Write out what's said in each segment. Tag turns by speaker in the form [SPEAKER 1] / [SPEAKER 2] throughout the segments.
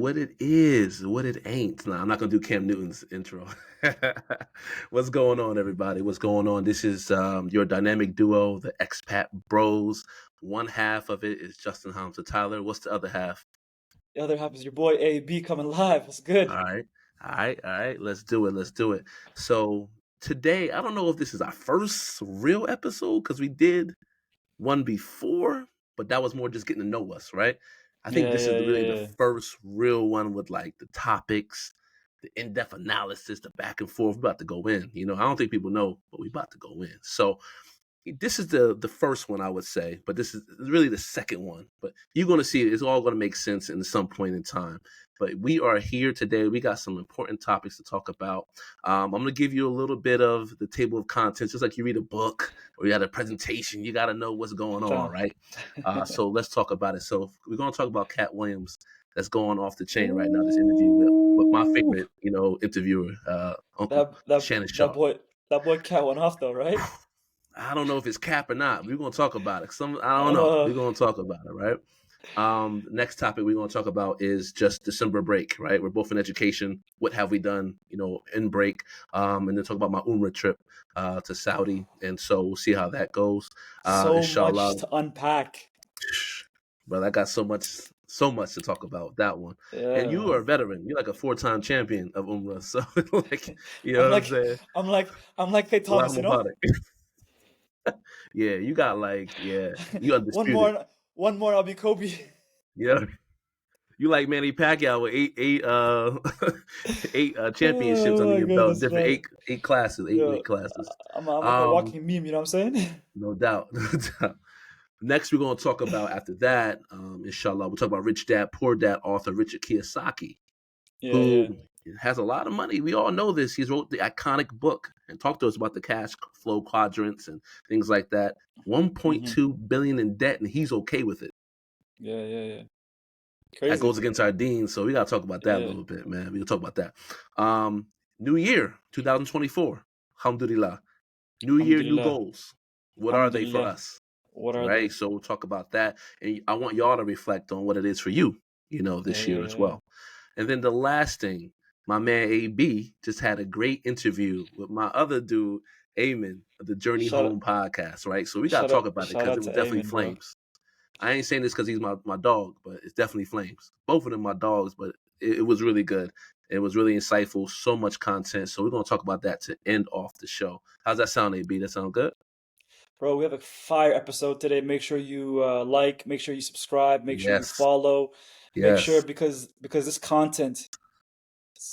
[SPEAKER 1] what it is, what it ain't. Nah, I'm not gonna do Cam Newton's intro. What's going on, everybody? What's going on? This is your dynamic duo, the Expat Bros. One half of it is Justin Hamza Tyler. What's the other half?
[SPEAKER 2] The other half is your boy AB coming live. What's good?
[SPEAKER 1] All right, all right. Let's do it. Let's do it. So today, I don't know if this is our first real episode because we did one before, but that was more just getting to know us, right? I think this is really the
[SPEAKER 2] Yeah.
[SPEAKER 1] first real one with like the topics, the in-depth analysis, the back and forth. We're about to go in. I don't think people know, but we're about to go in. So this is the first one, I would say, but this is really the second one. But you're going to see it. It's all going to make sense in some point in time. But we are here today. We got some important topics to talk about. I'm going to give you a little bit of the table of contents, just like you read a book or you had a presentation. You got to know what's going on, right? So let's talk about it. So we're going to talk about Katt Williams. That's going off the chain right now. This interview with my favorite, interviewer, Uncle Shannon Sharp.
[SPEAKER 2] That boy Katt went off though, right?
[SPEAKER 1] I don't know if it's cap or not. We're gonna talk about it. I don't know. We're gonna talk about it, right? Next topic we're gonna talk about is just December break, right? We're both in education. What have we done, in break? And then talk about my Umrah trip to Saudi, and so we'll see how that goes.
[SPEAKER 2] So
[SPEAKER 1] Inshallah.
[SPEAKER 2] much to unpack.
[SPEAKER 1] But I got so much to talk about that one.
[SPEAKER 2] Yeah.
[SPEAKER 1] And you are a veteran. You're like a 4-time champion of Umrah. So like, what I'm saying?
[SPEAKER 2] I'm like Faye Thomas,
[SPEAKER 1] Yeah, you got you undisputed.
[SPEAKER 2] one more, I'll be Kobe.
[SPEAKER 1] Yeah, you like Manny Pacquiao with eight championships under your belt, different eight classes, weight classes.
[SPEAKER 2] I'm like a walking meme, you know what I'm saying?
[SPEAKER 1] No doubt. Next, we're going to talk about after that, inshallah, we'll talk about Rich Dad Poor Dad author Richard Kiyosaki, who has a lot of money. We all know this. He's wrote the iconic book and talked to us about the cash flow quadrants and things like that. 1.2 billion in debt, and he's okay with it.
[SPEAKER 2] Yeah. Crazy.
[SPEAKER 1] That goes against our dean, so we got to talk about that a little bit, man. We can talk about that. New year, 2024. Alhamdulillah. New year, new goals. What are they for us?
[SPEAKER 2] What are they?
[SPEAKER 1] So we'll talk about that. And I want y'all to reflect on what it is for you, this year as well. And then the last thing, my man AB just had a great interview with my other dude, Eamon, of the Journey Home podcast, right? So we got to talk about it because it was definitely flames. I ain't saying this because he's my dog, but it's definitely flames. Both of them my dogs, but it was really good. It was really insightful, so much content. So we're going to talk about that to end off the show. How's that sound, AB? That sound good?
[SPEAKER 2] Bro, we have a fire episode today. Make sure you like, make sure you subscribe, make sure you follow. Make sure because this content,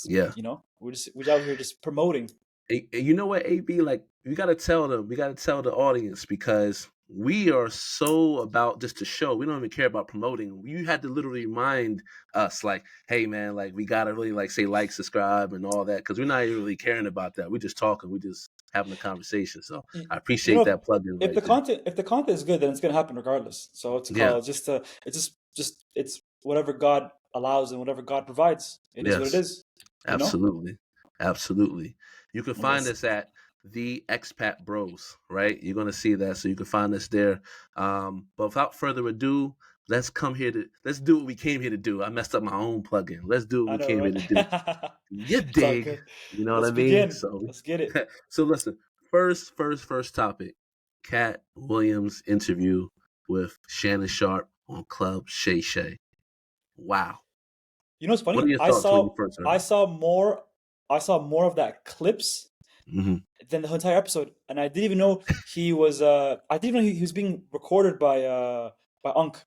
[SPEAKER 2] we're out here just promoting.
[SPEAKER 1] You know what, AB? Like we gotta tell the audience because we are so about just to show. We don't even care about promoting. You had to literally remind us, like, hey man, like we gotta really say like, subscribe, and all that because we're not even really caring about that. We're just talking. We just having a conversation. So I appreciate that plug-in.
[SPEAKER 2] If the content is good, then it's gonna happen regardless. So it's it's whatever God allows and whatever God provides. It is what it is.
[SPEAKER 1] Absolutely. You can find us at the Expat Bros, right? You're gonna see that, so you can find us there. But without further ado, let's do what we came here to do. I messed up my own plugin. Let's do what we came here to do. You dig? You know what I mean?
[SPEAKER 2] Begin. So let's get it.
[SPEAKER 1] So listen, first topic: Katt Williams interview with Shannon Sharp on Club Shay Shay. Wow.
[SPEAKER 2] You know what's funny?
[SPEAKER 1] What are your thoughts when you first heard it?
[SPEAKER 2] I saw more of that clips than the entire episode, and I didn't even know he was. I didn't know he was being recorded by Unc,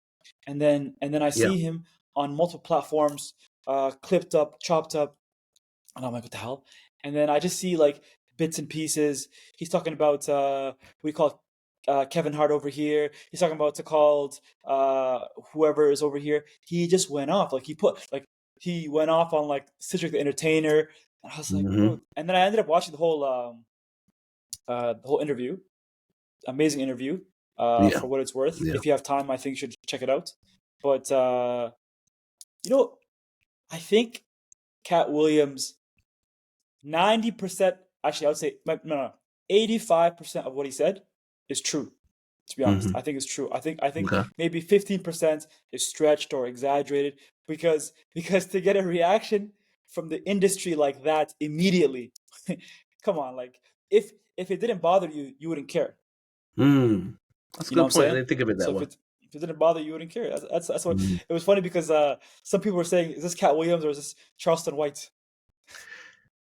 [SPEAKER 2] and then I see him on multiple platforms, clipped up, chopped up, and I'm like, what the hell? And then I just see like bits and pieces. He's talking about we call Kevin Hart over here. He's talking about called whoever is over here. He just went off. He went off on like Cedric the Entertainer. And I was like, oh. And then I ended up watching the whole interview. Amazing interview. For what it's worth. If you have time, I think you should check it out. But I think Katt Williams, 90%, actually I would say 85% of what he said is true. To be honest, I think it's true. I think maybe 15% is stretched or exaggerated, because to get a reaction from the industry like that immediately, come on, like if it didn't bother you, you wouldn't care.
[SPEAKER 1] That's a
[SPEAKER 2] You know what
[SPEAKER 1] good
[SPEAKER 2] I'm
[SPEAKER 1] point. I
[SPEAKER 2] saying?
[SPEAKER 1] didn't think of it
[SPEAKER 2] So
[SPEAKER 1] that way.
[SPEAKER 2] if it didn't bother you, you wouldn't care. That's what
[SPEAKER 1] Mhm.
[SPEAKER 2] it was funny because some people were saying, is this Katt Williams or is this Charleston White?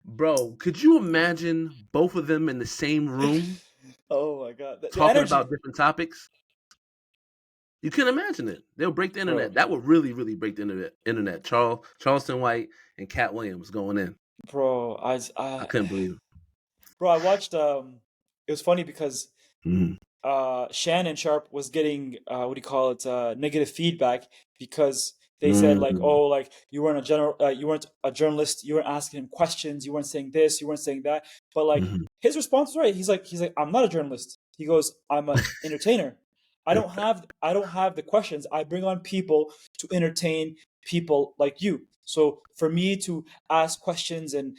[SPEAKER 1] Bro, could you imagine both of them in the same room
[SPEAKER 2] Oh my God, the
[SPEAKER 1] talking about
[SPEAKER 2] energy,
[SPEAKER 1] different topics? You can imagine it. They'll break the
[SPEAKER 2] bro,
[SPEAKER 1] internet. That would really, really break the internet. Charleston White and Katt Williams going in.
[SPEAKER 2] bro.
[SPEAKER 1] I couldn't believe it.
[SPEAKER 2] Bro, I watched. It was funny because
[SPEAKER 1] Mhm.
[SPEAKER 2] Shannon Sharp was getting what do you call it, negative feedback because they said like,
[SPEAKER 1] Mm.
[SPEAKER 2] oh, like you weren't a journalist, you weren't asking him questions, you weren't saying this, you weren't saying that. But like
[SPEAKER 1] Mhm.
[SPEAKER 2] his response was right. He's like, I'm not a journalist. He goes, I'm an entertainer. I don't have the questions. I bring on people to entertain people like you. So for me to ask questions and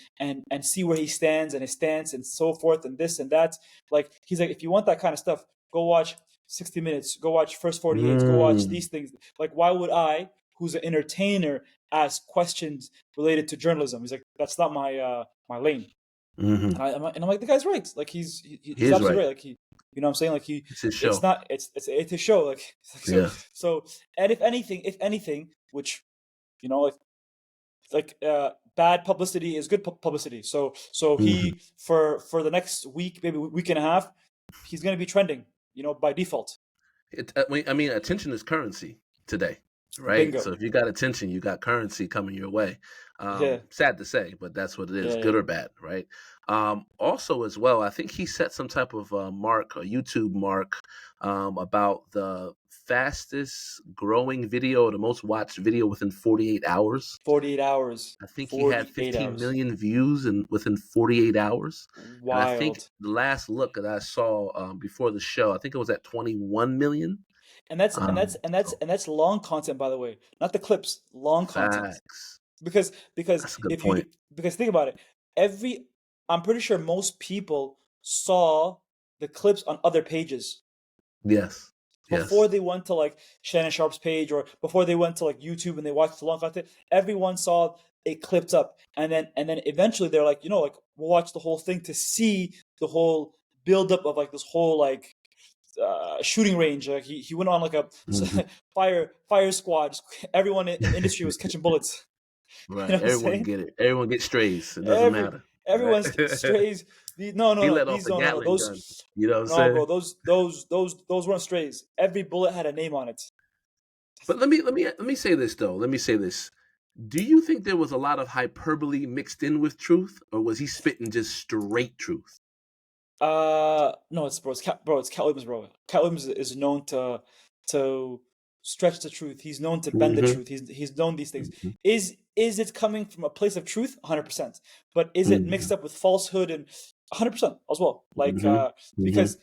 [SPEAKER 2] see where he stands and his stance and so forth and this and that, like he's like, if you want that kind of stuff, go watch 60 Minutes, go watch First 48, go watch
[SPEAKER 1] Mm.
[SPEAKER 2] these things. Like, why would I, who's an entertainer, ask questions related to journalism? He's like, that's not my lane.
[SPEAKER 1] Mhm.
[SPEAKER 2] And I'm like, the guy's right. Like,
[SPEAKER 1] He
[SPEAKER 2] he's
[SPEAKER 1] is
[SPEAKER 2] absolutely
[SPEAKER 1] right.
[SPEAKER 2] right. Like you know what I'm saying? Like
[SPEAKER 1] It's his
[SPEAKER 2] it's
[SPEAKER 1] show.
[SPEAKER 2] not, it's a show. Like, so,
[SPEAKER 1] Yeah.
[SPEAKER 2] so, and if anything, which, you know, bad publicity is good publicity. So
[SPEAKER 1] Mhm.
[SPEAKER 2] he, for the next week, maybe week and a half, he's going to be trending, by default.
[SPEAKER 1] I mean, attention is currency today, right?
[SPEAKER 2] Bingo.
[SPEAKER 1] So if you got attention, you got currency coming your way.
[SPEAKER 2] Yeah.
[SPEAKER 1] Sad to say, but that's what it is,
[SPEAKER 2] Yeah.
[SPEAKER 1] good
[SPEAKER 2] Yeah.
[SPEAKER 1] or bad, right? Also, as well, I think he set some type of mark, a YouTube mark, about the fastest growing video, or the most watched video within 48 hours.
[SPEAKER 2] 48 hours.
[SPEAKER 1] I think he had
[SPEAKER 2] 48
[SPEAKER 1] 15
[SPEAKER 2] hours.
[SPEAKER 1] million views within 48 hours. And I think
[SPEAKER 2] Wild.
[SPEAKER 1] the last look that I saw before the show, I think it was at 21 million.
[SPEAKER 2] And
[SPEAKER 1] So
[SPEAKER 2] that's long content, by the way, not the clips, long content.
[SPEAKER 1] facts.
[SPEAKER 2] Because
[SPEAKER 1] That's a good
[SPEAKER 2] if you
[SPEAKER 1] point.
[SPEAKER 2] because think about it, every I'm pretty sure most people saw the clips on other pages
[SPEAKER 1] Yes.
[SPEAKER 2] before
[SPEAKER 1] Yes.
[SPEAKER 2] they went to like Shannon Sharp's page or before they went to like YouTube and they watched the long content. Everyone saw it clipped up, and then eventually they're like, like we'll watch the whole thing to see the whole build up of like this whole like shooting range. He went on like a
[SPEAKER 1] Hmm.
[SPEAKER 2] fire squad. Everyone in the industry was catching bullets. You
[SPEAKER 1] Right.
[SPEAKER 2] know what I'm
[SPEAKER 1] Everyone
[SPEAKER 2] saying?
[SPEAKER 1] get it. Everyone get strays. It doesn't
[SPEAKER 2] Every
[SPEAKER 1] matter. Right.
[SPEAKER 2] everyone strays. No, no,
[SPEAKER 1] He
[SPEAKER 2] no.
[SPEAKER 1] let off
[SPEAKER 2] These
[SPEAKER 1] the
[SPEAKER 2] no, no, no.
[SPEAKER 1] Gatling gun.
[SPEAKER 2] Those
[SPEAKER 1] You know what I'm
[SPEAKER 2] no,
[SPEAKER 1] saying?
[SPEAKER 2] bro. Those weren't strays. Every bullet had a name on it.
[SPEAKER 1] But let me say this though. Let me say this. Do you think there was a lot of hyperbole mixed in with truth, or was he spitting just straight truth?
[SPEAKER 2] No, it's Katt Williams, bro. Katt Williams is known to stretch the truth. He's known to bend the
[SPEAKER 1] Hmm.
[SPEAKER 2] truth. He's known these things.
[SPEAKER 1] Hmm.
[SPEAKER 2] Is it coming from a place of truth? 100%. But is it mixed
[SPEAKER 1] Hmm.
[SPEAKER 2] up with falsehood and 100% as well? Like
[SPEAKER 1] Hmm. Hmm.
[SPEAKER 2] because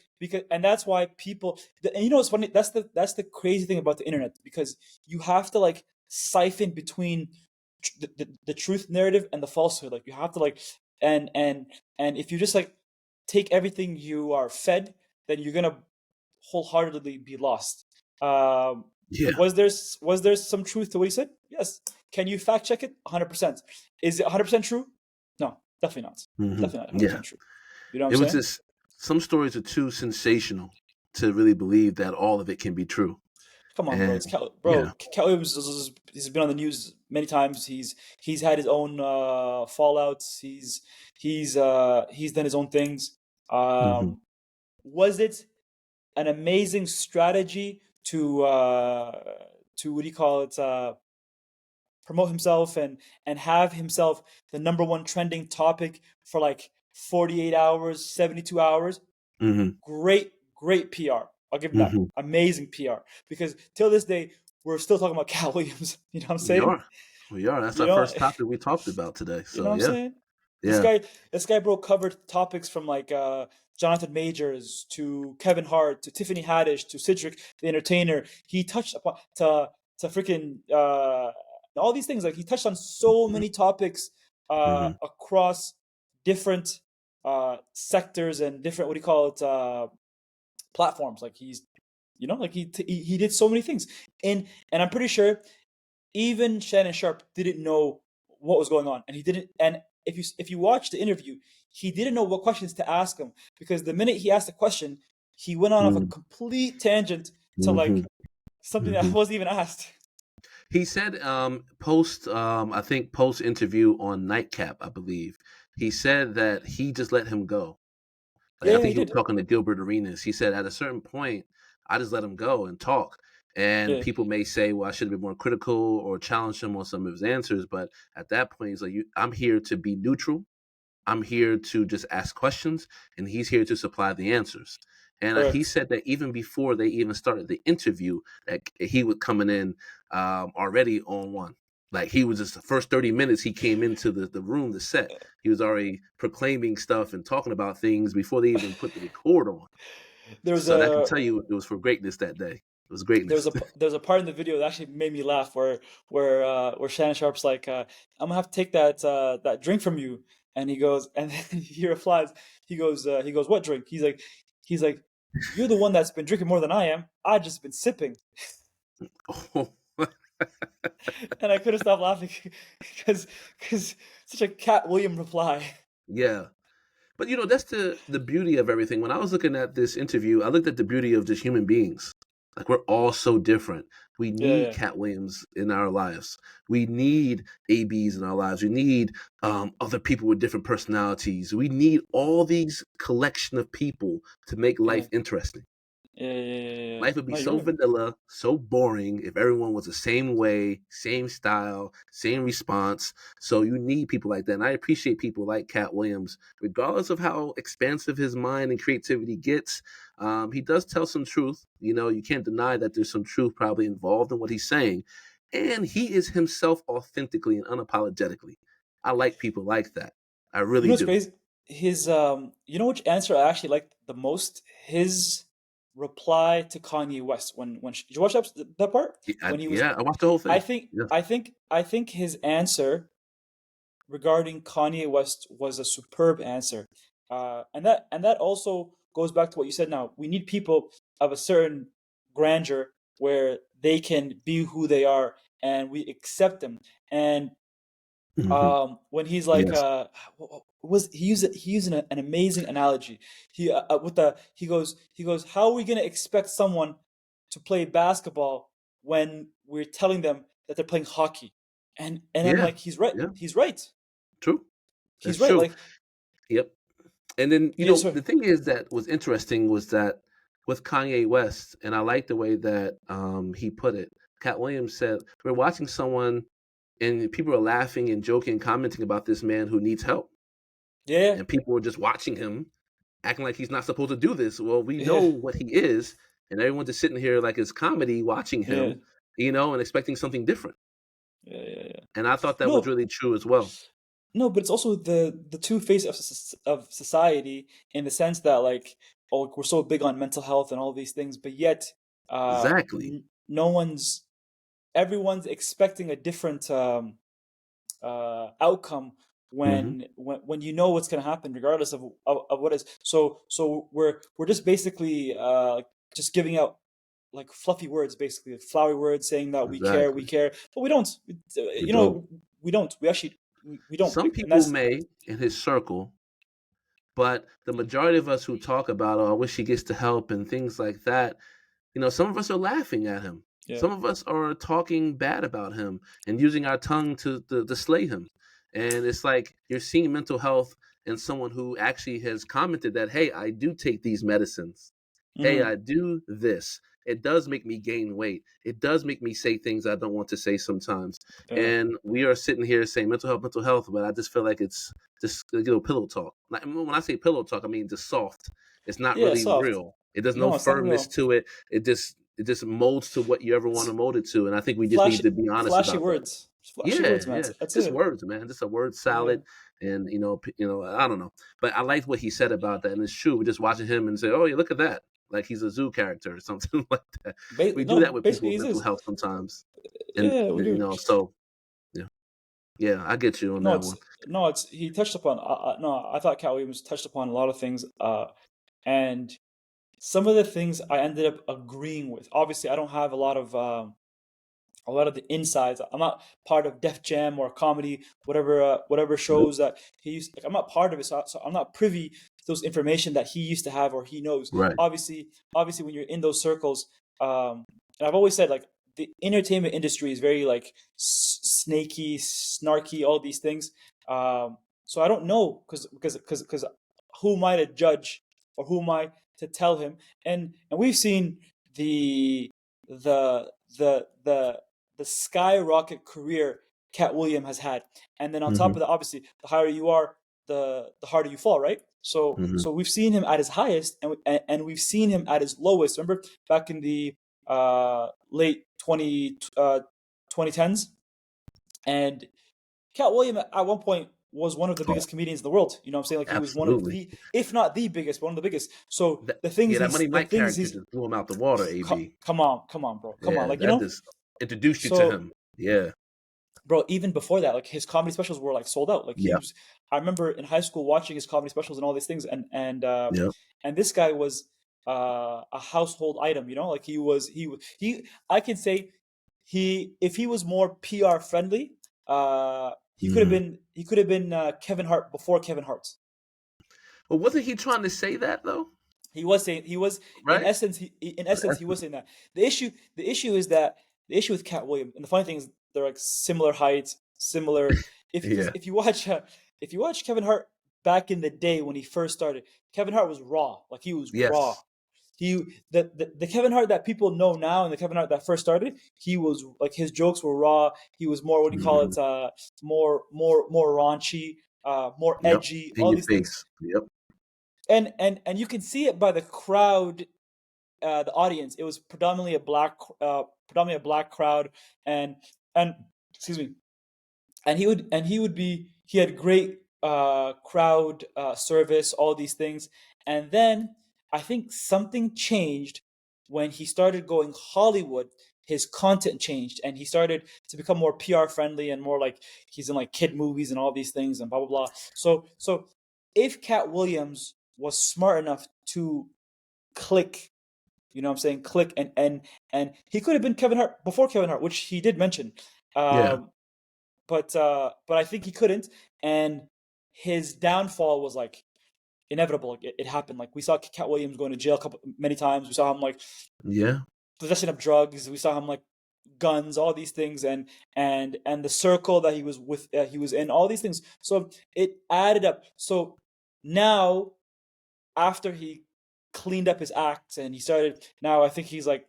[SPEAKER 2] and that's why people and you know what's funny? That's the crazy thing about the internet because you have to like siphon between the truth narrative and the falsehood. Like you have to like and and and if you just like take everything you are fed, then you're gonna wholeheartedly be lost. Um,
[SPEAKER 1] Yeah.
[SPEAKER 2] was there some truth to what he said? Yes. Can you fact check it? 100%. Is it 100% true? No, definitely not.
[SPEAKER 1] Hmm.
[SPEAKER 2] Definitely not
[SPEAKER 1] Yeah.
[SPEAKER 2] 100% true. You know what I'm
[SPEAKER 1] It was
[SPEAKER 2] saying?
[SPEAKER 1] just some stories are too sensational to really believe that all of it can be true.
[SPEAKER 2] Come on, bro.
[SPEAKER 1] And
[SPEAKER 2] It's Cal,
[SPEAKER 1] yeah.
[SPEAKER 2] bro. Kelly was he's been on the news many times. He's had his own fallouts. He's done his own things.
[SPEAKER 1] Hmm.
[SPEAKER 2] Was it an amazing strategy to what do you call it, promote himself and have himself the number one trending topic for like 48 hours, 72 hours?
[SPEAKER 1] Hmm.
[SPEAKER 2] Great PR. I'll give him that.
[SPEAKER 1] Hmm.
[SPEAKER 2] Amazing PR. Because till this day, we're still talking about Katt Williams. You know what I'm
[SPEAKER 1] We
[SPEAKER 2] saying?
[SPEAKER 1] are. We are. That's
[SPEAKER 2] You
[SPEAKER 1] our
[SPEAKER 2] know,
[SPEAKER 1] first topic we talked about today.
[SPEAKER 2] you know
[SPEAKER 1] So
[SPEAKER 2] what I'm
[SPEAKER 1] yeah.
[SPEAKER 2] saying? This
[SPEAKER 1] Yeah.
[SPEAKER 2] guy, this guy, bro, covered topics from like Jonathan Majors to Kevin Hart to Tiffany Haddish to Cedric the Entertainer. He touched upon to freaking all these things. Like he touched on so many topics
[SPEAKER 1] Hmm.
[SPEAKER 2] across different sectors and different what do you call it, platforms. Like he's like he did so many things, and I'm pretty sure even Shannon Sharp didn't know what was going on, and he didn't. And if you watch the interview, he didn't know what questions to ask him, because the minute he asked a question, he went on off a
[SPEAKER 1] Mm,
[SPEAKER 2] complete tangent to
[SPEAKER 1] hmm
[SPEAKER 2] something that
[SPEAKER 1] hmm
[SPEAKER 2] wasn't even asked.
[SPEAKER 1] He said I think post interview on Nightcap, I believe, he said that he just let him go. Like
[SPEAKER 2] Yeah,
[SPEAKER 1] I
[SPEAKER 2] yeah,
[SPEAKER 1] think
[SPEAKER 2] he
[SPEAKER 1] he was
[SPEAKER 2] did.
[SPEAKER 1] talking to Gilbert Arenas. He said at a certain point, I just let him go and talk. And
[SPEAKER 2] Yeah,
[SPEAKER 1] people may say, well, I should have been more critical or challenge him on some of his answers. But at that point, he's like, I'm here to be neutral. I'm here to just ask questions, and he's here to supply the answers. And he
[SPEAKER 2] correct.
[SPEAKER 1] said that even before they even started the interview, that he was coming in already on one. Like he was just the first 30 minutes he came into the room, the set, he was already proclaiming stuff and talking about things before they even put the record on.
[SPEAKER 2] There was
[SPEAKER 1] So that can
[SPEAKER 2] a
[SPEAKER 1] tell you it was for greatness that day. It was
[SPEAKER 2] there was
[SPEAKER 1] greatness.
[SPEAKER 2] a there was a part in the video that actually made me laugh, where Shannon Sharp's like, "I'm gonna have to take that drink from you," and he goes, and then he replies, he goes, "What drink?" He's like, "You're the one that's been drinking more than I am. I just been sipping,"
[SPEAKER 1] Oh,
[SPEAKER 2] and I couldn't stop laughing because such a Cat William reply.
[SPEAKER 1] yeah. But that's the beauty of everything. When I was looking at this interview, I looked at the beauty of just human beings. Like we're all so different. We
[SPEAKER 2] Yeah,
[SPEAKER 1] need
[SPEAKER 2] yeah,
[SPEAKER 1] Katt Williams in our lives. We need ABs in our lives. We need other people with different personalities. We need all these collection of people to make
[SPEAKER 2] yeah,
[SPEAKER 1] life interesting.
[SPEAKER 2] yeah, yeah, yeah.
[SPEAKER 1] Life would be
[SPEAKER 2] No, you're
[SPEAKER 1] so
[SPEAKER 2] right.
[SPEAKER 1] vanilla, so boring if everyone was the same way, same style, same response. So you need people like that. And I appreciate people like Katt Williams, regardless of how expansive his mind and creativity gets. He does tell some truth. You can't deny that there's some truth probably involved in what he's saying. And he is himself authentically and unapologetically. I like people like that. I
[SPEAKER 2] You
[SPEAKER 1] really
[SPEAKER 2] know what's
[SPEAKER 1] do.
[SPEAKER 2] crazy? You know which answer I actually liked the most? His reply to Kanye West did you watch that part when he was?
[SPEAKER 1] Yeah, I watched the whole
[SPEAKER 2] I
[SPEAKER 1] thing.
[SPEAKER 2] think
[SPEAKER 1] Yes,
[SPEAKER 2] I think I think his answer regarding Kanye West was a superb answer, and that also goes back to what you said. Now we need people of a certain grandeur where they can be who they are, and we accept them. And
[SPEAKER 1] hmm
[SPEAKER 2] when he's like,
[SPEAKER 1] yes,
[SPEAKER 2] was he used an amazing analogy. He goes, how are we gonna expect someone to play basketball when we're telling them that they're playing hockey? And I'm
[SPEAKER 1] yeah,
[SPEAKER 2] like, he's right,
[SPEAKER 1] yeah,
[SPEAKER 2] he's right,
[SPEAKER 1] true. That's
[SPEAKER 2] he's right.
[SPEAKER 1] true.
[SPEAKER 2] Like,
[SPEAKER 1] Yep. And then,
[SPEAKER 2] yeah, sorry,
[SPEAKER 1] the thing is that was interesting was that with Kanye West, and I like the way that he put it. Cat Williams said, we're watching someone and people are laughing and joking, commenting about this man who needs help.
[SPEAKER 2] yeah,
[SPEAKER 1] And people were just watching him, acting like he's not supposed to do this. Well, we know
[SPEAKER 2] yeah,
[SPEAKER 1] what he is, and everyone's just sitting here like it's comedy watching
[SPEAKER 2] yeah,
[SPEAKER 1] him, and expecting something different.
[SPEAKER 2] yeah, yeah, yeah.
[SPEAKER 1] And I thought that was
[SPEAKER 2] No,
[SPEAKER 1] really true as well.
[SPEAKER 2] no, but it's also the two face of society, in the sense that, like, oh, we're so big on mental health and all these things, but yet
[SPEAKER 1] Exactly.
[SPEAKER 2] no one's everyone's expecting a different outcome
[SPEAKER 1] hmm
[SPEAKER 2] when you know what's going to happen, regardless of what is. So we're just basically just giving out like fluffy words, basically flowery words, saying that we
[SPEAKER 1] Exactly.
[SPEAKER 2] care, but we don't.
[SPEAKER 1] We don't.
[SPEAKER 2] We don't. We actually we don't,
[SPEAKER 1] Some
[SPEAKER 2] and
[SPEAKER 1] people
[SPEAKER 2] that's
[SPEAKER 1] may in his circle, but the majority of us who talk about, oh, I wish he gets the help and things like that, some of us are laughing at him.
[SPEAKER 2] yeah.
[SPEAKER 1] Some of us are talking bad about him and using our tongue to slay him. And it's like you're seeing mental health in someone who actually has commented that, hey, I do take these medicines. Hey,
[SPEAKER 2] Hmm.
[SPEAKER 1] I do this. It does make me gain weight. It does make me say things I don't want to say sometimes.
[SPEAKER 2] Yeah.
[SPEAKER 1] And we are sitting here saying mental health, but I just feel like it's just pillow talk. When I say pillow talk, I mean just soft. It's not
[SPEAKER 2] Yeah,
[SPEAKER 1] really
[SPEAKER 2] soft.
[SPEAKER 1] real. It does no
[SPEAKER 2] No, it's not
[SPEAKER 1] firmness
[SPEAKER 2] real.
[SPEAKER 1] to it. It just molds to what you ever want to
[SPEAKER 2] It's
[SPEAKER 1] mold it to. And I think we just need
[SPEAKER 2] flashy,
[SPEAKER 1] to be honest
[SPEAKER 2] flashy
[SPEAKER 1] about that.
[SPEAKER 2] words. Flashy
[SPEAKER 1] Yeah,
[SPEAKER 2] words, man.
[SPEAKER 1] yeah,
[SPEAKER 2] That's
[SPEAKER 1] just
[SPEAKER 2] it.
[SPEAKER 1] words, man. Just a word
[SPEAKER 2] Yeah.
[SPEAKER 1] salad, and I don't know, but I liked what he said about that, and it's true. We're just watching him and say, "Oh, yeah, look at that!" Like he's a zoo character or something like that. We do
[SPEAKER 2] No,
[SPEAKER 1] that with people
[SPEAKER 2] basically,
[SPEAKER 1] with
[SPEAKER 2] he
[SPEAKER 1] mental
[SPEAKER 2] is.
[SPEAKER 1] health sometimes, and
[SPEAKER 2] Yeah, we do.
[SPEAKER 1] so yeah, yeah, I get you on
[SPEAKER 2] No,
[SPEAKER 1] that
[SPEAKER 2] it's
[SPEAKER 1] one.
[SPEAKER 2] no, it's he touched upon. No, I thought Cat Williams touched upon a lot of things, and some of the things I ended up agreeing with. Obviously, I don't have a lot of a lot of the insides. I'm not part of Def Jam or comedy, whatever shows that he used. Like, I'm not part of it, so I'm not privy to those information that he used to have or he knows.
[SPEAKER 1] Right.
[SPEAKER 2] Obviously, when you're in those circles, and I've always said, like, the entertainment industry is very like snaky, snarky, all these things. So I don't know because who am I to judge or who am I to tell him? And we've seen the the the the skyrocket career Katt Williams has had, and then on top of that, obviously, the higher you are, the harder you fall, right? So we've seen him at his highest, and we've seen him at his lowest. Remember back in the late 2010s, and Katt Williams at one point was one of the
[SPEAKER 1] Oh,
[SPEAKER 2] biggest comedians in the world. You know what I'm saying? Like, he was one of
[SPEAKER 1] absolutely.
[SPEAKER 2] the, if not the biggest, one of the biggest. So
[SPEAKER 1] That, yeah, that Money
[SPEAKER 2] the
[SPEAKER 1] Mike
[SPEAKER 2] things
[SPEAKER 1] character
[SPEAKER 2] he's
[SPEAKER 1] just blew him out the water. AB.
[SPEAKER 2] come on, bro, come on,
[SPEAKER 1] Yeah,
[SPEAKER 2] like,
[SPEAKER 1] that just introduced you to
[SPEAKER 2] So,
[SPEAKER 1] him. Yeah.
[SPEAKER 2] bro, even before that, like, his comedy specials were like sold out. Like, he
[SPEAKER 1] Yep.
[SPEAKER 2] was. I remember in high school watching his comedy specials and all these things,
[SPEAKER 1] Yep.
[SPEAKER 2] and this guy was a household item. You know, like, he. I can say if he was more PR friendly, he could have been Kevin Hart before Kevin Hart.
[SPEAKER 1] Well, wasn't he trying to say that though?
[SPEAKER 2] He was saying, he was in
[SPEAKER 1] Right.
[SPEAKER 2] essence he was saying that the issue is that the issue with Cat Williams, and the funny thing is they're like similar heights, similar.
[SPEAKER 1] Yeah.
[SPEAKER 2] If you watch Kevin Hart back in the day when he first started, Kevin Hart was raw, like, he was raw.
[SPEAKER 1] Yes.
[SPEAKER 2] The Kevin Hart that people know now and the Kevin Hart that first started, he was like, his jokes were raw. He was more, what do you call it? More raunchy, more
[SPEAKER 1] Yep.
[SPEAKER 2] edgy,
[SPEAKER 1] In
[SPEAKER 2] all
[SPEAKER 1] your
[SPEAKER 2] these things.
[SPEAKER 1] face. Yep.
[SPEAKER 2] And you can see it by the crowd, the audience. It was predominantly a black crowd, and excuse me, and he had great crowd service, all these things. And then I think something changed when he started going Hollywood. His content changed, and he started to become more PR friendly and more like, he's in like kid movies and all these things and blah blah blah. So if Cat Williams was smart enough to click, you know what I'm saying, click, and he could have been Kevin Hart before Kevin Hart, which he did mention.
[SPEAKER 1] Yeah.
[SPEAKER 2] Um, but I think he couldn't, and his downfall was like inevitable. Like, it happened. Like, we saw Cat Williams going to jail many times. We saw him like
[SPEAKER 1] Yeah.
[SPEAKER 2] possession of drugs. We saw him like guns, all these things, and the circle that he was with, he was in, all these things. So it added up. So now, after he cleaned up his acts and he started, now I think he's like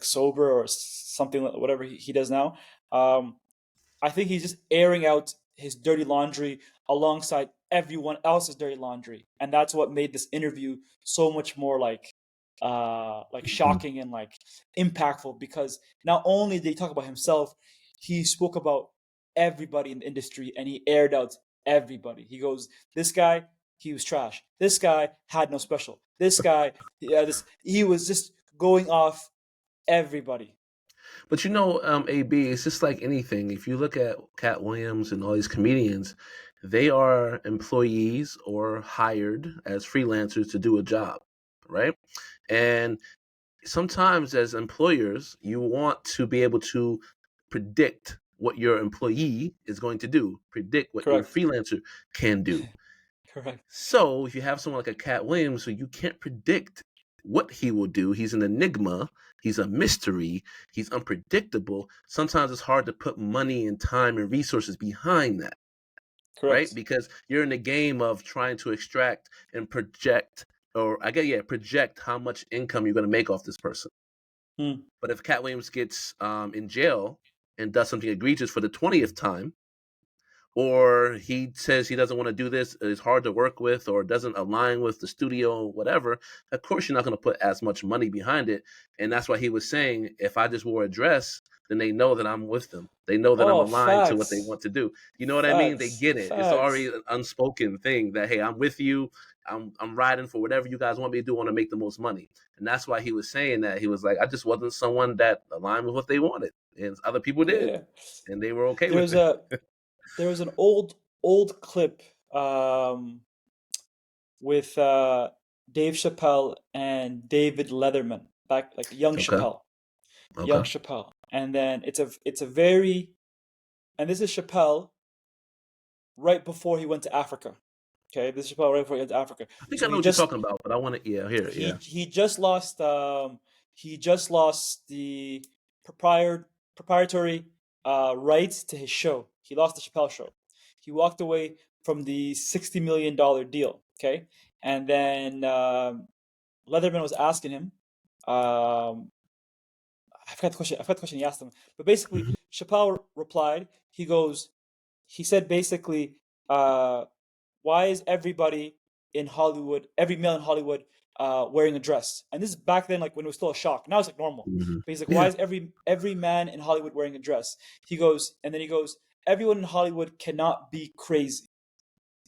[SPEAKER 2] sober or something, whatever he does now. I think he's just airing out his dirty laundry alongside everyone else's dirty laundry, and that's what made this interview so much more like
[SPEAKER 1] Mhm.
[SPEAKER 2] shocking and like impactful, because not only did he talk about himself, he spoke about everybody in the industry, and he aired out everybody. He goes, this guy, he was trash. This guy had no special. This guy, yeah, he was just going off everybody.
[SPEAKER 1] But AB, it's just like anything. If you look at Cat Williams and all these comedians, they are employees or hired as freelancers to do a job, right? And sometimes as employers, you want to be able to predict what your employee is going to do, predict what your
[SPEAKER 2] Correct.
[SPEAKER 1] freelancer can do.
[SPEAKER 2] Correct.
[SPEAKER 1] So if you have someone like a Cat Williams, who you can't predict what he will do, he's an enigma, he's a mystery, he's unpredictable. Sometimes it's hard to put money and time and resources behind that, right?
[SPEAKER 2] Correct.
[SPEAKER 1] Because you're in the game of trying to extract and project, or I guess, yeah, project how much income you're going to make off this person.
[SPEAKER 2] Hmm.
[SPEAKER 1] But if Cat Williams gets in jail and does something egregious for the 20th time, or he says he doesn't want to do this, is hard to work with, or doesn't align with the studio, whatever, of course you're not going to put as much money behind it. And that's why he was saying, if I just wore a dress, then they know that I'm with them. They know that I'm
[SPEAKER 2] Oh,
[SPEAKER 1] aligned to what they
[SPEAKER 2] facts.
[SPEAKER 1] want to do. You know what I mean? They
[SPEAKER 2] Facts.
[SPEAKER 1] get it. It's already
[SPEAKER 2] Facts.
[SPEAKER 1] an unspoken thing that, hey, I'm with you. I'm riding for whatever you guys want me to do. I want to make the most money. And that's why he was saying that. He was like, I just wasn't someone that aligned with what they wanted. And other people did.
[SPEAKER 2] Yeah.
[SPEAKER 1] And they were okay with
[SPEAKER 2] There's
[SPEAKER 1] it.
[SPEAKER 2] a there was an old clip with Dave Chappelle and David Letterman, back like young
[SPEAKER 1] Okay.
[SPEAKER 2] Chappelle. young
[SPEAKER 1] Okay.
[SPEAKER 2] Chappelle, and then it's a very, and this is Chappelle right before he went to Africa. Okay, this is Chappelle right before he went to Africa.
[SPEAKER 1] I think I
[SPEAKER 2] So
[SPEAKER 1] know what you're talking about, but I want to, yeah, hear it. Yeah.
[SPEAKER 2] he just lost the proprietary rights to his show. He lost the Chappelle show. He walked away from the $60 million deal. Okay, and then Leatherman was asking him. I forgot the question. I forgot the question he asked him. But basically,
[SPEAKER 1] Mhm.
[SPEAKER 2] Chappelle replied. He said basically, why is everybody in Hollywood, every male in Hollywood, wearing a dress? And this is back then, like when it was still a shock. Now it's like normal.
[SPEAKER 1] Mhm.
[SPEAKER 2] But he's like, why
[SPEAKER 1] Yeah.
[SPEAKER 2] is every man in Hollywood wearing a dress? He goes, and then he goes, everyone in Hollywood cannot be crazy.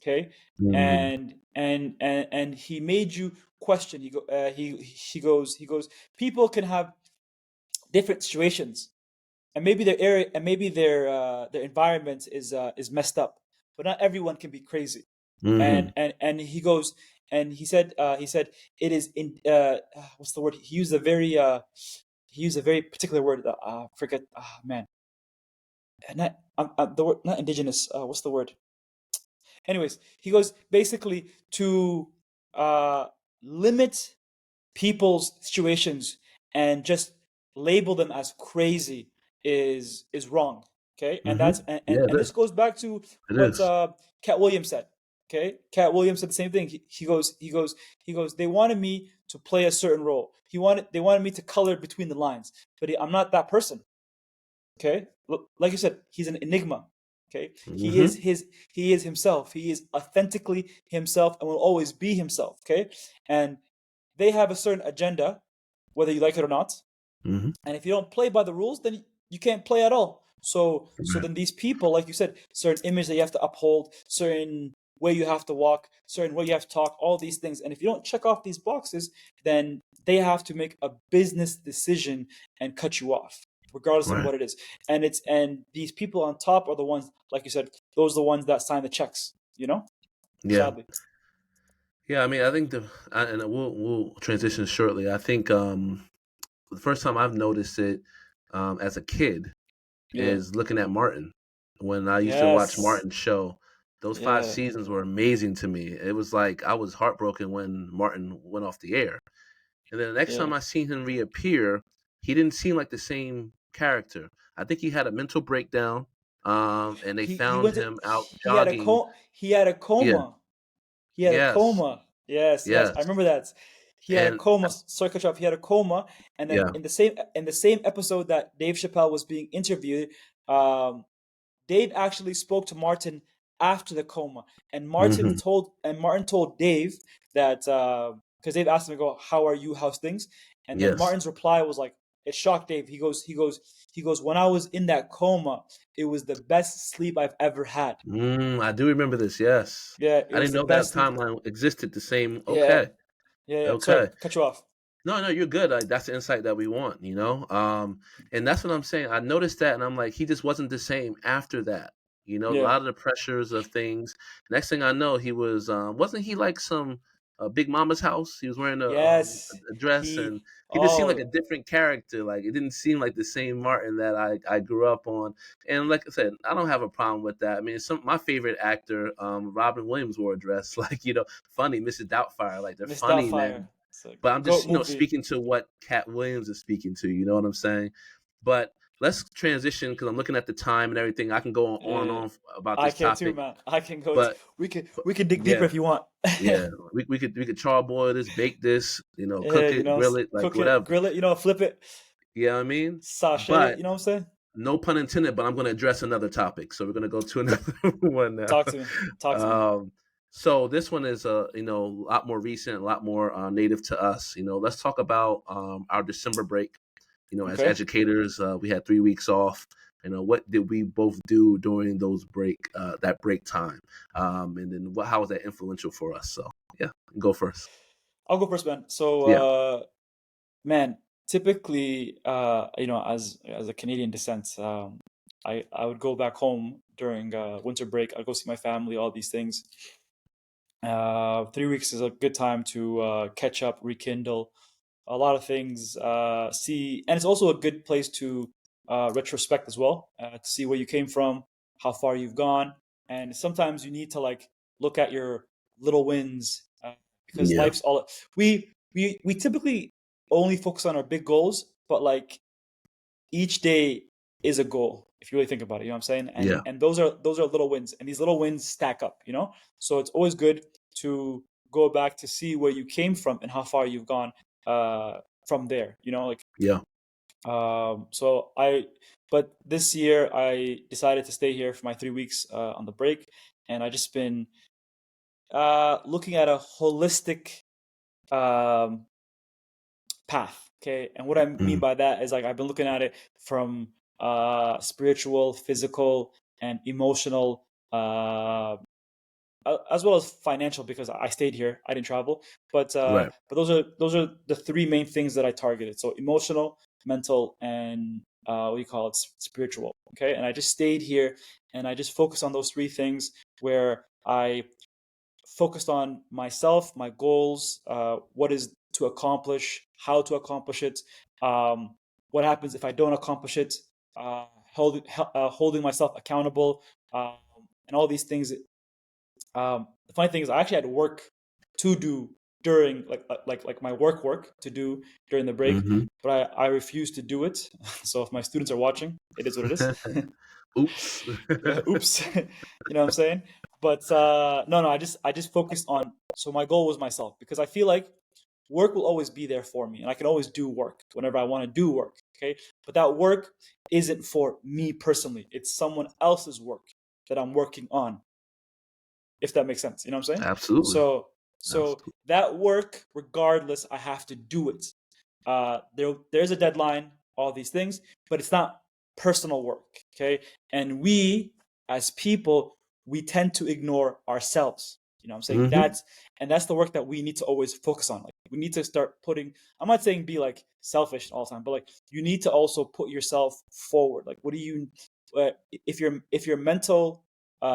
[SPEAKER 2] Okay,
[SPEAKER 1] Mhm.
[SPEAKER 2] and he made you question. He goes. People can have different situations, and maybe their area and maybe their environment is messed up, but not everyone can be crazy. and
[SPEAKER 1] Mhm.
[SPEAKER 2] and and he goes, and he said it is in what's the word he used a very particular word that forget, man, not the word, not indigenous, what's the word, anyways, he goes basically to uh limit people's situations and just label them as crazy is wrong. Okay, and that's
[SPEAKER 1] Mhm. Yeah, it
[SPEAKER 2] and this
[SPEAKER 1] is.
[SPEAKER 2] goes back to
[SPEAKER 1] It
[SPEAKER 2] what
[SPEAKER 1] is.
[SPEAKER 2] Katt Williams said. Okay, Katt Williams said the same thing. He goes, they wanted me to play a certain role. They wanted me to color between the lines, but I'm not that person. Okay, like you said, he's an enigma. Okay,
[SPEAKER 1] Mhm.
[SPEAKER 2] he is himself. He is authentically himself and will always be himself. Okay, and they have a certain agenda, whether you like it or not.
[SPEAKER 1] Mhm.
[SPEAKER 2] And if you don't play by the rules, then you can't play at all. So
[SPEAKER 1] Right.
[SPEAKER 2] then these people, like you said, certain image that you have to uphold, certain way you have to walk, certain way you have to talk, all these things. And if you don't check off these boxes, then they have to make a business decision and cut you off, regardless of
[SPEAKER 1] Right.
[SPEAKER 2] what it is. And these people on top are the ones, like you said, those are the ones that sign the checks.
[SPEAKER 1] Yeah.
[SPEAKER 2] Sadly.
[SPEAKER 1] Yeah. I mean, I think and we'll transition shortly. I think the first time I've noticed it as a kid
[SPEAKER 2] Yeah.
[SPEAKER 1] is looking at Martin. When I used to watch
[SPEAKER 2] Yes.
[SPEAKER 1] Martin's show, those five
[SPEAKER 2] Yeah.
[SPEAKER 1] seasons were amazing to me. It was like I was heartbroken when Martin went off the air. And then the next
[SPEAKER 2] Yeah.
[SPEAKER 1] time I seen him reappear, he didn't seem like the same character. I think he had a mental breakdown, and they
[SPEAKER 2] He
[SPEAKER 1] found
[SPEAKER 2] went to
[SPEAKER 1] him out
[SPEAKER 2] he had a
[SPEAKER 1] jogging.
[SPEAKER 2] co he had a
[SPEAKER 1] Yeah,
[SPEAKER 2] coma. He had a
[SPEAKER 1] yes,
[SPEAKER 2] coma. Yes, yes, I
[SPEAKER 1] yes,
[SPEAKER 2] remember that. He had a
[SPEAKER 1] and
[SPEAKER 2] coma. Sorry, cut you off. He had a coma, and then
[SPEAKER 1] yeah,
[SPEAKER 2] in the same episode that Dave Chappelle was being interviewed, um, Dave actually spoke to Martin after the coma, and
[SPEAKER 1] hmm
[SPEAKER 2] Martin told Dave that, because Dave asked him to go, "How are you? How's things?" And then
[SPEAKER 1] yes.
[SPEAKER 2] Martin's reply was like, it shocked Dave. He goes, when I was in that coma, it was the best sleep I've ever had.
[SPEAKER 1] I do remember this. Yes,
[SPEAKER 2] Yeah, it
[SPEAKER 1] I
[SPEAKER 2] was
[SPEAKER 1] didn't
[SPEAKER 2] the
[SPEAKER 1] know that
[SPEAKER 2] best sleep.
[SPEAKER 1] timeline existed. The same.
[SPEAKER 2] Yeah,
[SPEAKER 1] Okay,
[SPEAKER 2] yeah, yeah. Sorry,
[SPEAKER 1] okay.
[SPEAKER 2] cut you off.
[SPEAKER 1] No, no, you're good. That's the insight that we want, you know? And that's what I'm saying. I noticed that and I'm like, he just wasn't the same after that. You know, a
[SPEAKER 2] Yeah.
[SPEAKER 1] lot of the pressures of things. Next thing I know, he was wasn't he like some Big Mama's house? He was wearing
[SPEAKER 2] Yes.
[SPEAKER 1] a dress
[SPEAKER 2] He.
[SPEAKER 1] and he just seemed like a
[SPEAKER 2] Oh,
[SPEAKER 1] different character. Like it didn't seem like the same Martin that I grew up on. And like I said, I don't have a problem with that. I mean, some my favorite actor, Robin Williams wore a dress, like, funny, Mrs. Doubtfire. Like they're
[SPEAKER 2] Miss
[SPEAKER 1] funny, man,
[SPEAKER 2] Doubtfire. It's a
[SPEAKER 1] but I'm just,
[SPEAKER 2] goat movie.
[SPEAKER 1] speaking to what Katt Williams is speaking to. You know what I'm saying? But let's transition because I'm looking at the time and everything. I can go on and
[SPEAKER 2] Yeah.
[SPEAKER 1] on about
[SPEAKER 2] I
[SPEAKER 1] this
[SPEAKER 2] can too,
[SPEAKER 1] topic,
[SPEAKER 2] man. I can go.
[SPEAKER 1] but,
[SPEAKER 2] We can dig deeper
[SPEAKER 1] yeah,
[SPEAKER 2] if you want.
[SPEAKER 1] yeah, we could charboil this, bake this,
[SPEAKER 2] Yeah,
[SPEAKER 1] cook it, grill it, like
[SPEAKER 2] cook it,
[SPEAKER 1] whatever.
[SPEAKER 2] grill it, flip it,
[SPEAKER 1] You know what I mean?
[SPEAKER 2] sachet it.
[SPEAKER 1] But
[SPEAKER 2] You know what I'm saying?
[SPEAKER 1] no pun intended. But I'm going to address another topic, so we're going to go to another one now.
[SPEAKER 2] Talk to me. Talk to me.
[SPEAKER 1] Um, so this one is a lot more recent, a lot more native to us. Let's talk about our December break. As
[SPEAKER 2] Okay.
[SPEAKER 1] educators, we had 3 weeks off. What did we both do during that break time? And then how was that influential for us? So yeah, go first.
[SPEAKER 2] I'll go first, man. So,
[SPEAKER 1] Yeah.
[SPEAKER 2] man, typically, as a Canadian descent, I would go back home during winter break. I'd go see my family, all these things. 3 weeks is a good time to catch up, rekindle, a lot of things. See, and it's also a good place to retrospect as well, to see where you came from, how far you've gone, and sometimes you need to like look at your little wins, because
[SPEAKER 1] Yeah.
[SPEAKER 2] life's all we typically only focus on our big goals, but like each day is a goal if you really think about it. You know what I'm saying?
[SPEAKER 1] Yeah.
[SPEAKER 2] And those are little wins, and these little wins stack up. You know, so it's always good to go back to see where you came from and how far you've gone from there. You know, like
[SPEAKER 1] Yeah.
[SPEAKER 2] so but this year I decided to stay here for my 3 weeks on the break, and I just been looking at a holistic um, path. Okay, and what I mean
[SPEAKER 1] Mm.
[SPEAKER 2] by that is like I've been looking at it from spiritual, physical, and emotional, as well as financial, because I stayed here, I didn't travel.
[SPEAKER 1] Right.
[SPEAKER 2] But those are the three main things that I targeted. So emotional, mental, and what do you call it, spiritual. Okay, and I just stayed here, and I just focused on those three things, where I focused on myself, my goals, what is to accomplish, how to accomplish it, what happens if I don't accomplish it, holding myself accountable, um, and all these things. The funny thing is, I actually had work to do during like my work to do during the break,
[SPEAKER 1] Mm-hmm.
[SPEAKER 2] but I refused to do it. So if my students are watching, it is what it is.
[SPEAKER 1] Oops.
[SPEAKER 2] Oops. You know what I'm saying? But no, I just focused on. So my goal was myself, because I feel like work will always be there for me, and I can always do work whenever I want to do work. Okay, but that work isn't for me personally. It's someone else's work that I'm working on, if that makes sense. You know what I'm saying?
[SPEAKER 1] Absolutely.
[SPEAKER 2] So
[SPEAKER 1] Absolutely.
[SPEAKER 2] that work, regardless, I have to do it. There's a deadline, all these things, but it's not personal work. Okay, and we as people, we tend to ignore ourselves. You know what I'm saying?
[SPEAKER 1] Mm-hmm.
[SPEAKER 2] That's the work that we need to always focus on. Like we need to start putting. I'm not saying be like selfish all the time, but like you need to also put yourself forward. Like what do you if your mental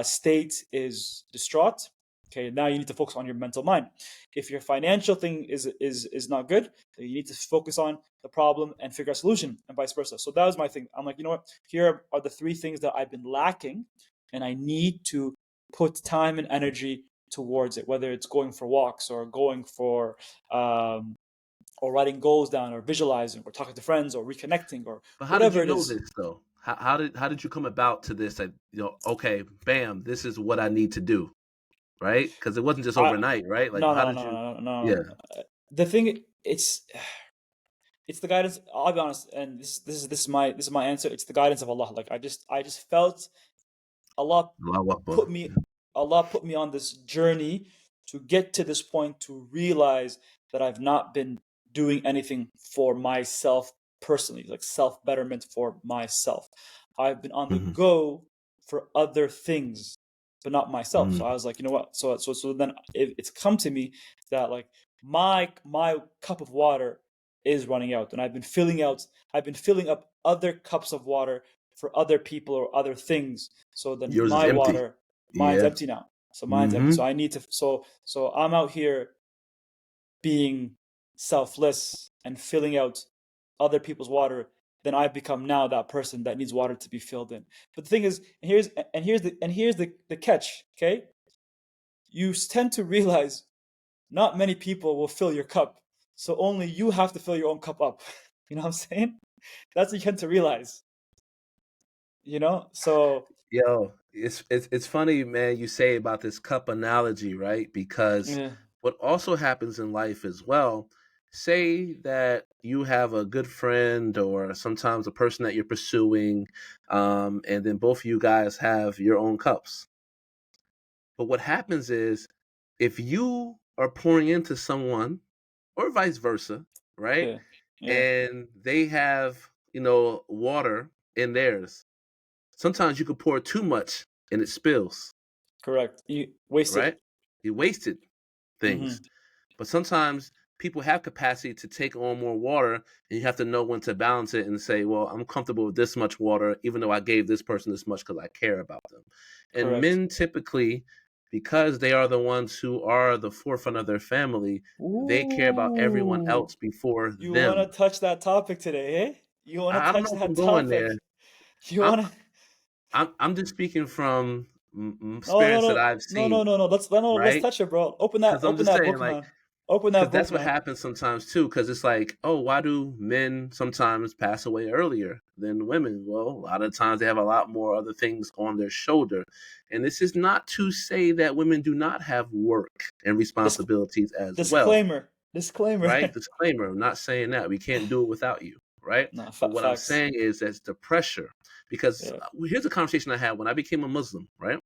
[SPEAKER 2] state is distraught, okay, now you need to focus on your mental mind. If your financial thing is not good, then you need to focus on the problem and figure out a solution, and vice versa. So that was my thing. I'm like, you know what? Here are the three things that I've been lacking, and I need to put time and energy towards it. Whether it's going for walks, or going for or writing goals down, or visualizing, or talking to friends, or reconnecting, or
[SPEAKER 1] But how did
[SPEAKER 2] whatever
[SPEAKER 1] you
[SPEAKER 2] it
[SPEAKER 1] know
[SPEAKER 2] is.
[SPEAKER 1] this though? How did you come about to this? That okay, bam, this is what I need to do, right? Because it wasn't just
[SPEAKER 2] I
[SPEAKER 1] overnight, right? Like,
[SPEAKER 2] No,
[SPEAKER 1] how
[SPEAKER 2] no,
[SPEAKER 1] did
[SPEAKER 2] no,
[SPEAKER 1] you?
[SPEAKER 2] no, no, no,
[SPEAKER 1] Yeah.
[SPEAKER 2] no. The thing, it's the guidance. I'll be honest, and this is my answer. It's the guidance of Allah. Like I just felt Allah
[SPEAKER 1] Allahu Akbar.
[SPEAKER 2] put me Allah put me on this journey to get to this point, to realize that I've not been doing anything for myself personally, like self betterment for myself. I've been on the
[SPEAKER 1] Mm-hmm.
[SPEAKER 2] go for other things, but not myself. So
[SPEAKER 1] Mm-hmm.
[SPEAKER 2] I was like, you know what? So then it's come to me that like my cup of water is running out, and I've been filling up other cups of water for other people or other things. So then
[SPEAKER 1] Yours is empty.
[SPEAKER 2] mine's
[SPEAKER 1] Yeah.
[SPEAKER 2] empty now. So mine's empty.
[SPEAKER 1] Mm-hmm.
[SPEAKER 2] So I need to. So I'm out here being selfless and filling out other people's water. Then I've become now that person that needs water to be filled in. But the thing is, and here's the catch. Okay, you tend to realize not many people will fill your cup. So only you have to fill your own cup up. You know what I'm saying? That's what you tend to realize. So
[SPEAKER 1] Yo, it's funny, man. You say about this cup analogy, right? Because
[SPEAKER 2] yeah,
[SPEAKER 1] what also happens in life as well. Say that you have a good friend or sometimes a person that you're pursuing, and then both of you guys have your own cups. But what happens is if you are pouring into someone or vice versa, right?
[SPEAKER 2] yeah, yeah.
[SPEAKER 1] And they have, water in theirs. Sometimes you could pour too much and it spills,
[SPEAKER 2] Correct. You wasted.
[SPEAKER 1] right? You wasted things.
[SPEAKER 2] Hmm.
[SPEAKER 1] But sometimes people have capacity to take on more water, and you have to know when to balance it and say, well, I'm comfortable with this much water, even though I gave this person this much because I care about them. And
[SPEAKER 2] Correct.
[SPEAKER 1] men typically, because they are the ones who are the forefront of their family, they care about everyone
[SPEAKER 2] Ooh,
[SPEAKER 1] else before
[SPEAKER 2] you want to
[SPEAKER 1] them.
[SPEAKER 2] touch that topic today, eh? You want to
[SPEAKER 1] I don't
[SPEAKER 2] touch
[SPEAKER 1] know if
[SPEAKER 2] that
[SPEAKER 1] I'm going there.
[SPEAKER 2] topic? You
[SPEAKER 1] I'm
[SPEAKER 2] want to?
[SPEAKER 1] I'm just speaking from
[SPEAKER 2] No, no,
[SPEAKER 1] experience that
[SPEAKER 2] no,
[SPEAKER 1] I've
[SPEAKER 2] no, no,
[SPEAKER 1] seen,
[SPEAKER 2] no, no. Let's
[SPEAKER 1] right?
[SPEAKER 2] touch it, bro.
[SPEAKER 1] Because I'm
[SPEAKER 2] Open
[SPEAKER 1] just
[SPEAKER 2] that
[SPEAKER 1] saying,
[SPEAKER 2] book,
[SPEAKER 1] like,
[SPEAKER 2] man. Open
[SPEAKER 1] because
[SPEAKER 2] that book,
[SPEAKER 1] that's what
[SPEAKER 2] man.
[SPEAKER 1] happens sometimes too. Because it's like, oh, why do men sometimes pass away earlier than women? Well, a lot of times they have a lot more other things on their shoulder. And this is not to say that women do not have work and
[SPEAKER 2] Dis-
[SPEAKER 1] responsibilities as well,
[SPEAKER 2] disclaimer, disclaimer.
[SPEAKER 1] right? Disclaimer, I'm not saying that. We can't do it without you, right?
[SPEAKER 2] Nah,
[SPEAKER 1] But what I'm
[SPEAKER 2] facts.
[SPEAKER 1] saying is that's the pressure. Because
[SPEAKER 2] Yeah,
[SPEAKER 1] here's a conversation I had when I became a Muslim, right?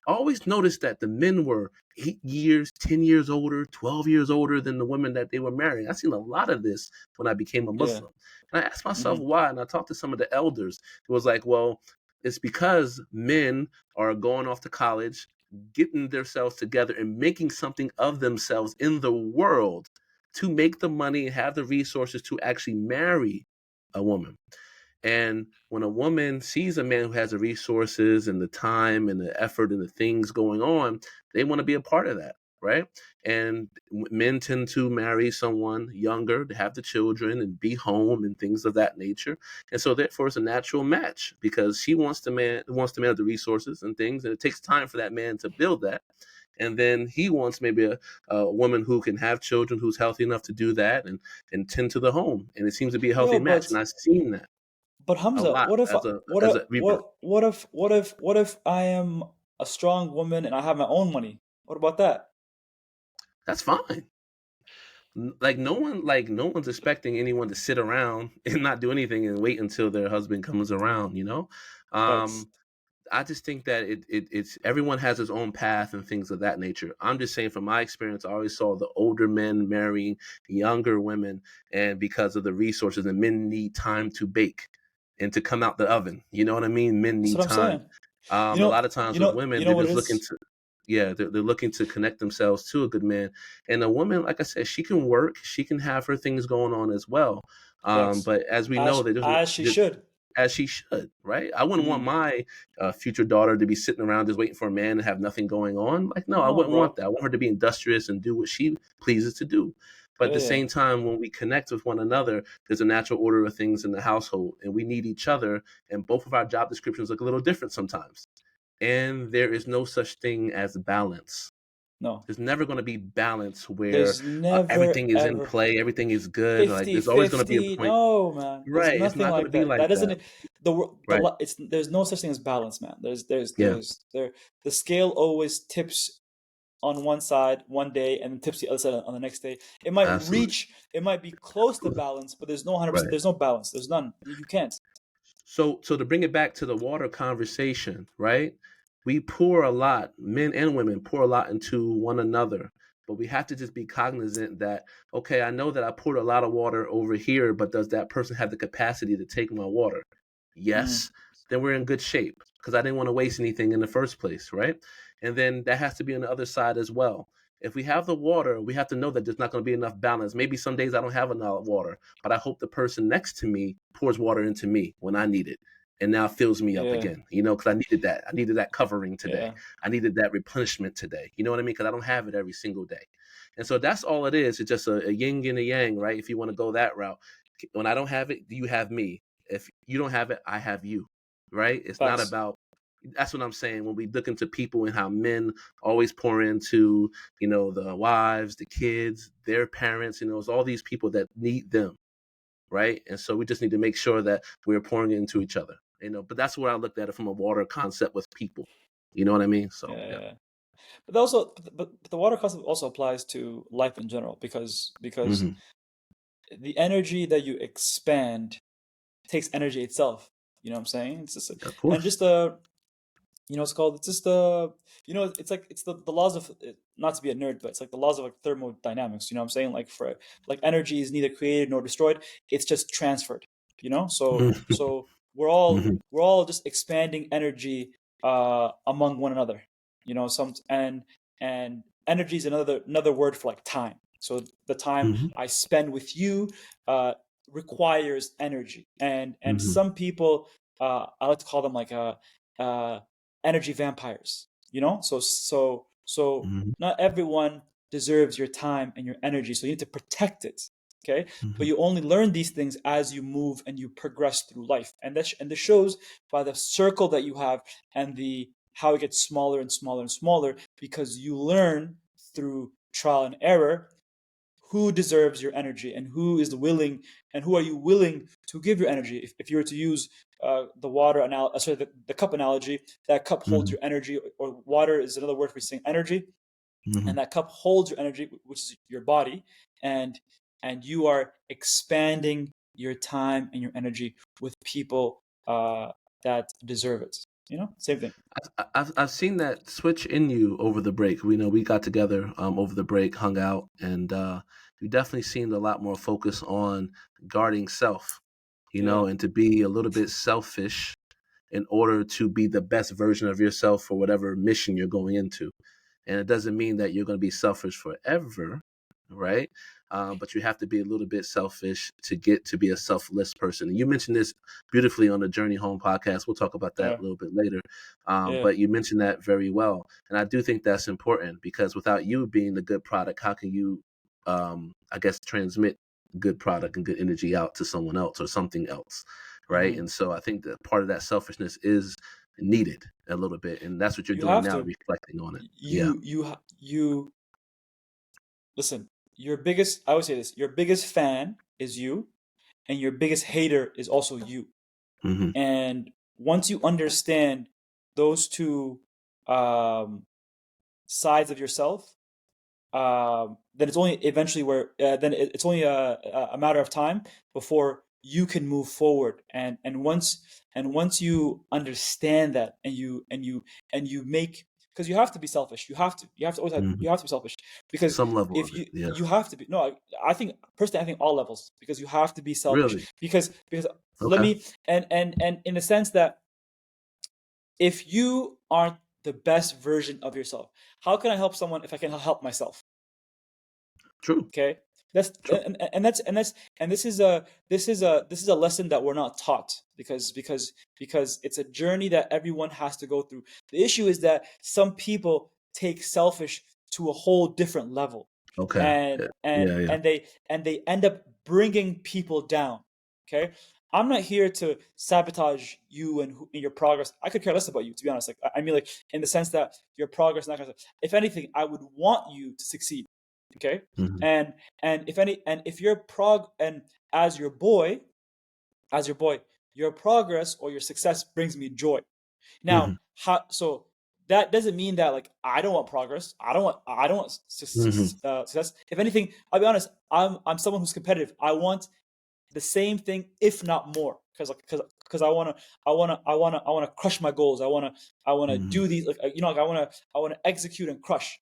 [SPEAKER 1] I always noticed that the men were 8 years, 10 years older, 12 years older than the women that they were marrying. I seen a lot of this when I became a
[SPEAKER 2] yeah.
[SPEAKER 1] Muslim. And I asked myself
[SPEAKER 2] Mm-hmm.
[SPEAKER 1] why. And I talked to some of the elders. It was like, well, it's because men are going off to college, getting themselves together and making something of themselves in the world to make the money and have the resources to actually marry a woman. And when a woman sees a man who has the resources and the time and the effort and the things going on, they want to be a part of that, right? And men tend to marry someone younger to have the children and be home and things of that nature. And so therefore it's a natural match because she wants the man with the resources and things, and it takes time for that man to build that. And then he wants maybe a woman who can have children, who's healthy enough to do that and tend to the home. And it seems to be a healthy
[SPEAKER 2] Yo,
[SPEAKER 1] match. And I've seen that
[SPEAKER 2] but
[SPEAKER 1] a
[SPEAKER 2] Hamza,
[SPEAKER 1] lot
[SPEAKER 2] what if
[SPEAKER 1] as a
[SPEAKER 2] what
[SPEAKER 1] as
[SPEAKER 2] if
[SPEAKER 1] a revert.
[SPEAKER 2] what if I am a strong woman and I have my own money? What about that?
[SPEAKER 1] That's fine. Like no one's expecting anyone to sit around and not do anything and wait until their husband comes around, you know?
[SPEAKER 2] Facts.
[SPEAKER 1] Um I just think that it's everyone has his own path and things of that nature. I'm just saying from my experience, I always saw the older men marrying younger women, and because of the resources, and men need time to bake and to come out the oven. You know what I mean? Men
[SPEAKER 2] That's
[SPEAKER 1] need
[SPEAKER 2] what I'm
[SPEAKER 1] time.
[SPEAKER 2] saying.
[SPEAKER 1] A lot of times with
[SPEAKER 2] You
[SPEAKER 1] women,
[SPEAKER 2] know
[SPEAKER 1] they're
[SPEAKER 2] what it
[SPEAKER 1] just looking
[SPEAKER 2] is?
[SPEAKER 1] to, yeah, they're looking to connect themselves to a good man. And a woman, like I said, she can work, she can have her things going on as well.
[SPEAKER 2] Facts.
[SPEAKER 1] But as we know,
[SPEAKER 2] As she should.
[SPEAKER 1] as she should, right? I wouldn't want
[SPEAKER 2] Mm.
[SPEAKER 1] my future daughter to be sitting around just waiting for a man and have nothing going on. Like, no, I
[SPEAKER 2] No,
[SPEAKER 1] wouldn't want
[SPEAKER 2] bro.
[SPEAKER 1] that. I want her to be industrious and do what she pleases to do. But at
[SPEAKER 2] Yeah,
[SPEAKER 1] the
[SPEAKER 2] yeah.
[SPEAKER 1] same time, when we connect with one another, there's a natural order of things in the household, and we need each other. And both of our job descriptions look a little different sometimes. And there is no such thing as balance.
[SPEAKER 2] No.
[SPEAKER 1] There's never going to be balance where
[SPEAKER 2] There's never
[SPEAKER 1] everything is in
[SPEAKER 2] ever
[SPEAKER 1] play, everything is good. Like, there's always going to be a
[SPEAKER 2] 50-50.
[SPEAKER 1] point,
[SPEAKER 2] No, man. There's
[SPEAKER 1] right? It's
[SPEAKER 2] nothing
[SPEAKER 1] not going to
[SPEAKER 2] like
[SPEAKER 1] be
[SPEAKER 2] that.
[SPEAKER 1] like
[SPEAKER 2] That
[SPEAKER 1] that,
[SPEAKER 2] isn't
[SPEAKER 1] right?
[SPEAKER 2] it's there's no such thing as balance, man.
[SPEAKER 1] Yeah,
[SPEAKER 2] The scale always tips on one side one day and tips the other side on the next day.
[SPEAKER 1] absolutely.
[SPEAKER 2] It might be close to balance, but there's no 100%,
[SPEAKER 1] Right.
[SPEAKER 2] there's no balance. There's none. You can't.
[SPEAKER 1] So to bring it back to the water conversation, right? We pour a lot, men and women pour a lot into one another, but we have to just be cognizant that, okay, I know that I poured a lot of water over here, but does that person have the capacity to take my water?
[SPEAKER 2] Mm,
[SPEAKER 1] Yes, then we're in good shape because I didn't want to waste anything in the first place, right? And then that has to be on the other side as well. If we have the water, we have to know that there's not going to be enough balance. Maybe some days I don't have enough water, but I hope the person next to me pours water into me when I need it and now fills me up
[SPEAKER 2] yeah,
[SPEAKER 1] again, because I needed that. I needed that covering today.
[SPEAKER 2] yeah.
[SPEAKER 1] I needed that replenishment today. You know what I mean? Because I don't have it every single day. And so that's all it is. It's just a yin and a yang, right? If you want to go that route. When I don't have it, you have me. If you don't have it, I have you, right? It's not
[SPEAKER 2] Facts.
[SPEAKER 1] about, that's what I'm saying. When we look into people and how men always pour into, the wives, the kids, their parents, it's all these people that need them, right? And so we just need to make sure that we're pouring into each other, but that's where I looked at it from a water concept with people. You know what I mean? So,
[SPEAKER 2] Yeah,
[SPEAKER 1] yeah.
[SPEAKER 2] yeah. But the water concept also applies to life in general because
[SPEAKER 1] Hmm.
[SPEAKER 2] the energy that you expand takes energy itself. You know what I'm saying? It's just
[SPEAKER 1] Of
[SPEAKER 2] and
[SPEAKER 1] course.
[SPEAKER 2] just it's called, it's just it's like it's the laws of, not to be a nerd, but it's like the laws of like thermodynamics. You know what I'm saying? Like energy is neither created nor destroyed. It's just transferred. So
[SPEAKER 1] Hmm.
[SPEAKER 2] we're all just expanding energy among one another. Some and energy is another word for like time. So the time
[SPEAKER 1] Hmm.
[SPEAKER 2] I spend with you requires energy, and
[SPEAKER 1] Hmm.
[SPEAKER 2] some people, I like to call them like uh energy vampires. So So not everyone deserves your time and your energy. So you need to protect it. Okay. But you only learn these things as you move and you progress through life. And this shows by the circle that you have and the how it gets smaller and smaller and smaller, because you learn through trial and error who deserves your energy and who is willing, and who are you willing to give your energy. If you were to use the cup analogy, that cup holds your energy, or water is another word for saying energy, and that cup holds your energy, which is your body, and you are expanding your time and your energy with people that deserve it. Same thing.
[SPEAKER 1] I've seen that switch in you over the break. We know we got together over the break, hung out, and you definitely seemed a lot more focused on guarding self, and to be a little bit selfish in order to be the best version of yourself for whatever mission you're going into. And it doesn't mean that you're going to be selfish forever, right? But you have to be a little bit selfish to get to be a selfless person. And you mentioned this beautifully on the Journey Home podcast. We'll talk about that a little bit later. But you mentioned that very well. And I do think that's important, because without you being the good product, how can you, I guess, transmit good product and good energy out to someone else or something else, right? And so I think that part of that selfishness is needed a little bit, and that's what you're doing now, reflecting on it.
[SPEAKER 2] You listen, I would say this, your biggest fan is you, and your biggest hater is also you. And once you understand those two sides of yourself, then it's only eventually it's only a matter of time before you can move forward. And once you understand that, and you make, because you have to be selfish. You have to always you have to be selfish, because
[SPEAKER 1] some level
[SPEAKER 2] if
[SPEAKER 1] of it, yeah.
[SPEAKER 2] you have to be. No, I think personally, I think all levels, because you have to be selfish.
[SPEAKER 1] Really?
[SPEAKER 2] Because let me, and in the sense that if you aren't the best version of yourself, how can I help someone if I can help myself?
[SPEAKER 1] True.
[SPEAKER 2] Okay. This is a lesson that we're not taught, because it's a journey that everyone has to go through. The issue is that some people take selfish to a whole different level.
[SPEAKER 1] Okay.
[SPEAKER 2] And they end up bringing people down. Okay. I'm not here to sabotage you and your progress. I could care less about you, to be honest. Like, I mean, like, in the sense that your progress, not gonna. If anything, I would want you to succeed. Okay. And if you're as your boy, your progress or your success brings me joy. Now, so that doesn't mean that, like, I don't want progress. I don't want success. If anything, I'll be honest. I'm someone who's competitive. I want the same thing, if not more, because I wanna crush my goals. I wanna do these, like, I wanna execute and crush.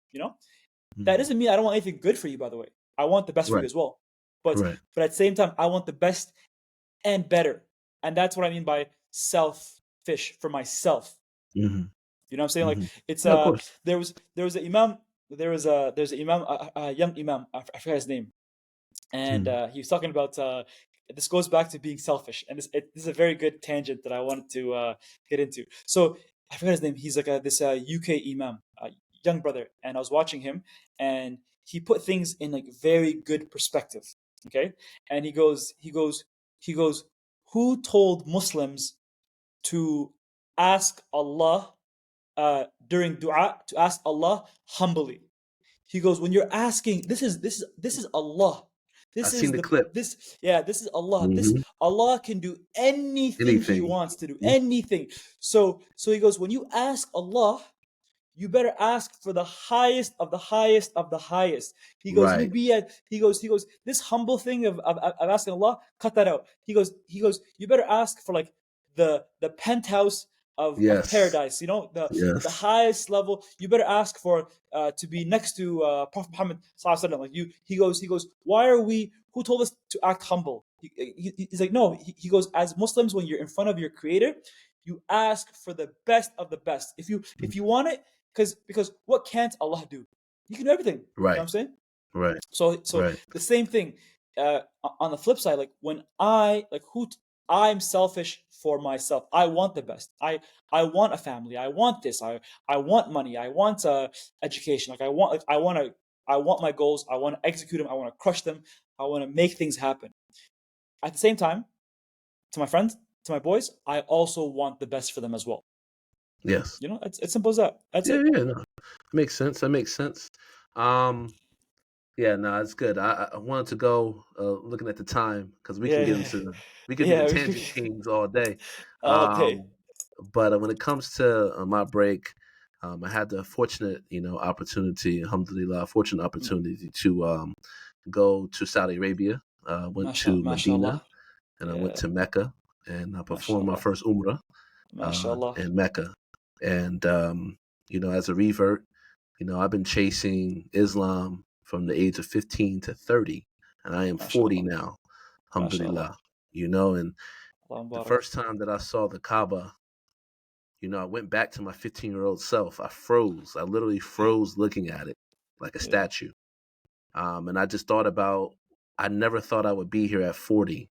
[SPEAKER 2] That doesn't mean I don't want anything good for you, by the way. I want the best for you as well. But at the same time, I want the best and better. And that's what I mean by selfish, for myself. You know what I'm saying? Like, it's there was an imam, there's an imam, a young imam, I forgot his name. And he was talking about this goes back to being selfish. And this is a very good tangent that I wanted to get into. So I forgot his name. He's like this UK imam, young brother, and I was watching him, and he put things in, like, very good perspective. Okay. And he goes, who told Muslims to ask Allah during dua, to ask Allah humbly? He goes, when you're asking, this is Allah.
[SPEAKER 1] I've seen the clip.
[SPEAKER 2] This is Allah. This Allah can do anything He wants to do. Anything. So he goes, when you ask Allah, you better ask for the highest of the highest of the highest. He goes, he goes, this humble thing of asking Allah, cut that out. He goes, you better ask for, like, the penthouse of paradise, the highest level. You better ask for to be next to Prophet Muhammad sallallahu alaihi wasallam. Like, he goes, why are we? Who told us to act humble? He's like, no. He goes, as Muslims, when you're in front of your Creator, you ask for the best of the best. If you want it, because what can't Allah do? He can do everything. You know what I'm saying?
[SPEAKER 1] Right.
[SPEAKER 2] So the same thing. On the flip side, like, when I I'm selfish for myself. I want the best. I want a family. I want this. I want money. I want education. Like I want my goals. I want to execute them. I want to crush them. I want to make things happen. At the same time, to my friends, to my boys, I also want the best for them as well.
[SPEAKER 1] Yes.
[SPEAKER 2] You know, it's simple as that. That's
[SPEAKER 1] Yeah,
[SPEAKER 2] it.
[SPEAKER 1] yeah, no. Makes sense. That makes sense. Um, yeah, no, it's good. I wanted to go looking at the time because we can
[SPEAKER 2] Yeah,
[SPEAKER 1] get
[SPEAKER 2] yeah,
[SPEAKER 1] into we could be the
[SPEAKER 2] yeah.
[SPEAKER 1] tangent kings all day.
[SPEAKER 2] All day.
[SPEAKER 1] Um, but when it comes to my break, I had the fortunate, opportunity, alhamdulillah, fortunate opportunity to go to Saudi Arabia. Went to Medina
[SPEAKER 2] Mashallah.
[SPEAKER 1] and I went
[SPEAKER 2] Yeah,
[SPEAKER 1] to Mecca and I performed my
[SPEAKER 2] mashallah.
[SPEAKER 1] first Umrah
[SPEAKER 2] Mashallah.
[SPEAKER 1] in Mecca. And as a revert, I've been chasing Islam from the age of 15 to 30, and I am 40
[SPEAKER 2] Mashallah.
[SPEAKER 1] now,
[SPEAKER 2] Mashallah.
[SPEAKER 1] alhamdulillah. And
[SPEAKER 2] Allah
[SPEAKER 1] the
[SPEAKER 2] Mubarak.
[SPEAKER 1] first time that I saw the Kaaba, I went back to my 15-year-old self. I froze. I literally froze looking at it like a
[SPEAKER 2] Yeah.
[SPEAKER 1] statue. And I just thought about, I never thought I would be here at 40.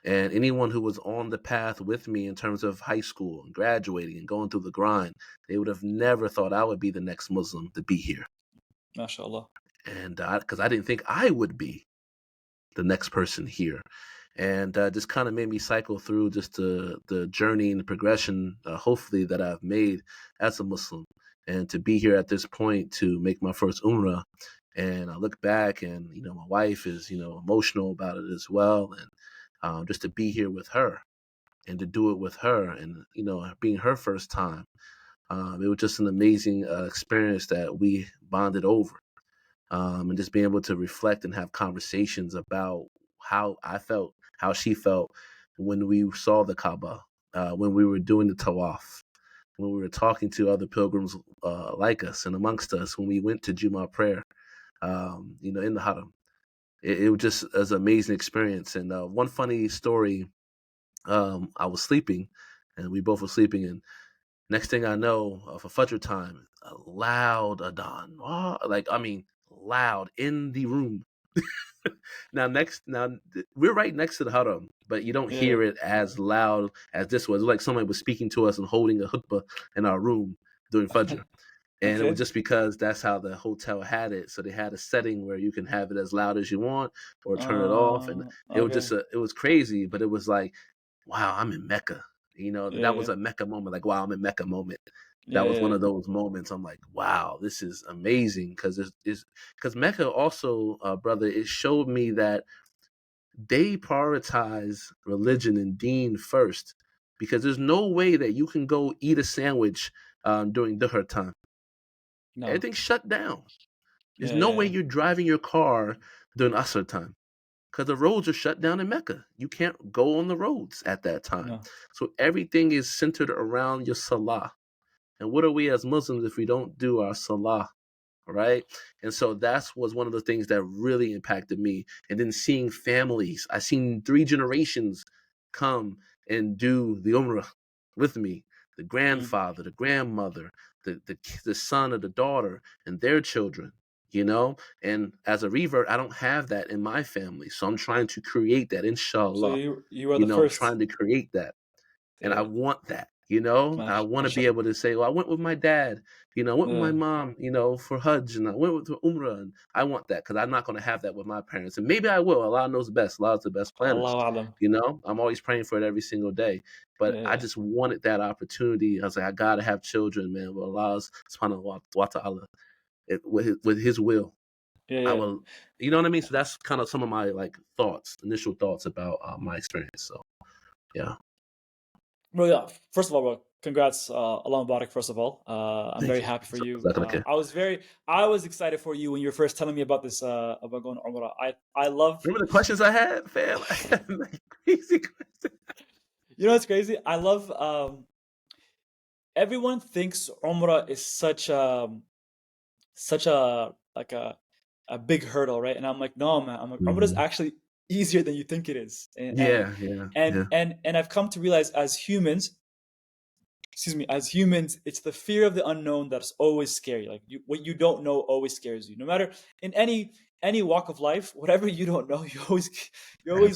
[SPEAKER 1] And anyone who was on the path with me in terms of high school and graduating and going through the grind, they would have never thought I would be the next Muslim to be here.
[SPEAKER 2] Mashallah.
[SPEAKER 1] And because I didn't think I would be the next person here. And just kind of made me cycle through just the journey and the progression, hopefully, that I've made as a Muslim. And to be here at this point to make my first Umrah. And I look back and, my wife is, emotional about it as well. And just to be here with her and to do it with her and, being her first time, it was just an amazing experience that we bonded over. And just being able to reflect and have conversations about how I felt, how she felt when we saw the Kaaba, when we were doing the Tawaf, when we were talking to other pilgrims like us and amongst us, when we went to Jummah prayer, in the Haram. It was just as an amazing experience. And one funny story, I was sleeping and we both were sleeping, and next thing I know, for Fajr time, a loud adhan, loud in the room. Now we're right next to the haram, but you don't
[SPEAKER 2] Yeah.
[SPEAKER 1] hear it as loud as this was. It was like somebody was speaking to us and holding a khutbah in our room during Fajr. And it was
[SPEAKER 2] Okay.
[SPEAKER 1] just because that's how the hotel had it. So they had a setting where you can have it as loud as you want or turn it off. And it was
[SPEAKER 2] Okay.
[SPEAKER 1] it was crazy, but it was like, wow, I'm in Mecca.
[SPEAKER 2] Yeah,
[SPEAKER 1] That
[SPEAKER 2] yeah.
[SPEAKER 1] was a Mecca moment. Like, wow, I'm in Mecca moment.
[SPEAKER 2] Yeah,
[SPEAKER 1] That was one
[SPEAKER 2] yeah.
[SPEAKER 1] of those moments. I'm like, wow, this is amazing. Because Mecca also, brother, it showed me that they prioritize religion and deen first. Because there's no way that you can go eat a sandwich during Dhuhr time.
[SPEAKER 2] No.
[SPEAKER 1] Everything's shut down. There's
[SPEAKER 2] Yeah,
[SPEAKER 1] no
[SPEAKER 2] yeah,
[SPEAKER 1] way
[SPEAKER 2] yeah.
[SPEAKER 1] you're driving your car during Asr time because the roads are shut down in Mecca. You can't go on the roads at that time.
[SPEAKER 2] No.
[SPEAKER 1] So everything is centered around your salah. And what are we as Muslims if we don't do our salah? Right? And so that was one of the things that really impacted me. And then seeing families, I seen 3 generations come and do the Umrah with me. The
[SPEAKER 2] Mm.
[SPEAKER 1] grandfather, the grandmother, the son or the daughter, and their children. And as a revert, I don't have that in my family, so I'm trying to create that,
[SPEAKER 2] So
[SPEAKER 1] inshallah.
[SPEAKER 2] you are the
[SPEAKER 1] I'm
[SPEAKER 2] first.
[SPEAKER 1] trying to create that, and I
[SPEAKER 2] Yeah.
[SPEAKER 1] want that. I want to be
[SPEAKER 2] Mashallah.
[SPEAKER 1] able to say, well, I went with my dad, I went with my
[SPEAKER 2] Yeah.
[SPEAKER 1] mom, for Hajj, and I went with Umrah, and I want that because I'm not going to have that with my parents. And maybe I will. Allah knows best. Allah's the best planners.
[SPEAKER 2] Allahu Alam.
[SPEAKER 1] I'm always praying for it every single day. But I
[SPEAKER 2] Yeah.
[SPEAKER 1] just wanted that opportunity. I was like, I got to have children, man. With Allah's subhanahu wa ta'ala, with his will.
[SPEAKER 2] Yeah,
[SPEAKER 1] I
[SPEAKER 2] yeah.
[SPEAKER 1] will, you know what I mean? So that's kind of some of my initial thoughts about my experience. So, yeah.
[SPEAKER 2] Bro, yeah. First of all, bro, congrats, Allah Mubarak. First of all, I'm
[SPEAKER 1] Thank
[SPEAKER 2] very
[SPEAKER 1] you.
[SPEAKER 2] happy for you.
[SPEAKER 1] Okay.
[SPEAKER 2] I was excited for you when you were first telling me about this, about going to Umrah. I love,
[SPEAKER 1] Remember the questions I had, fam? I had like crazy questions.
[SPEAKER 2] you know, what's crazy. I love, everyone thinks Umrah is such a like a big hurdle, right? And I'm like, no, man. I'm like, Umrah is
[SPEAKER 1] Mhm.
[SPEAKER 2] actually easier than you think it is,
[SPEAKER 1] Yeah, yeah, yeah.
[SPEAKER 2] and I've come to realize as humans, excuse me, as humans, it's the fear of the unknown that's always scary. Like what you don't know always scares you. No matter in any walk of life, whatever you don't know, you always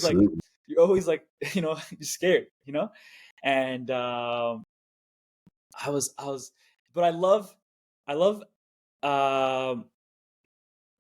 [SPEAKER 2] like
[SPEAKER 1] Absolutely.
[SPEAKER 2] you're always like, you're scared, and but I love,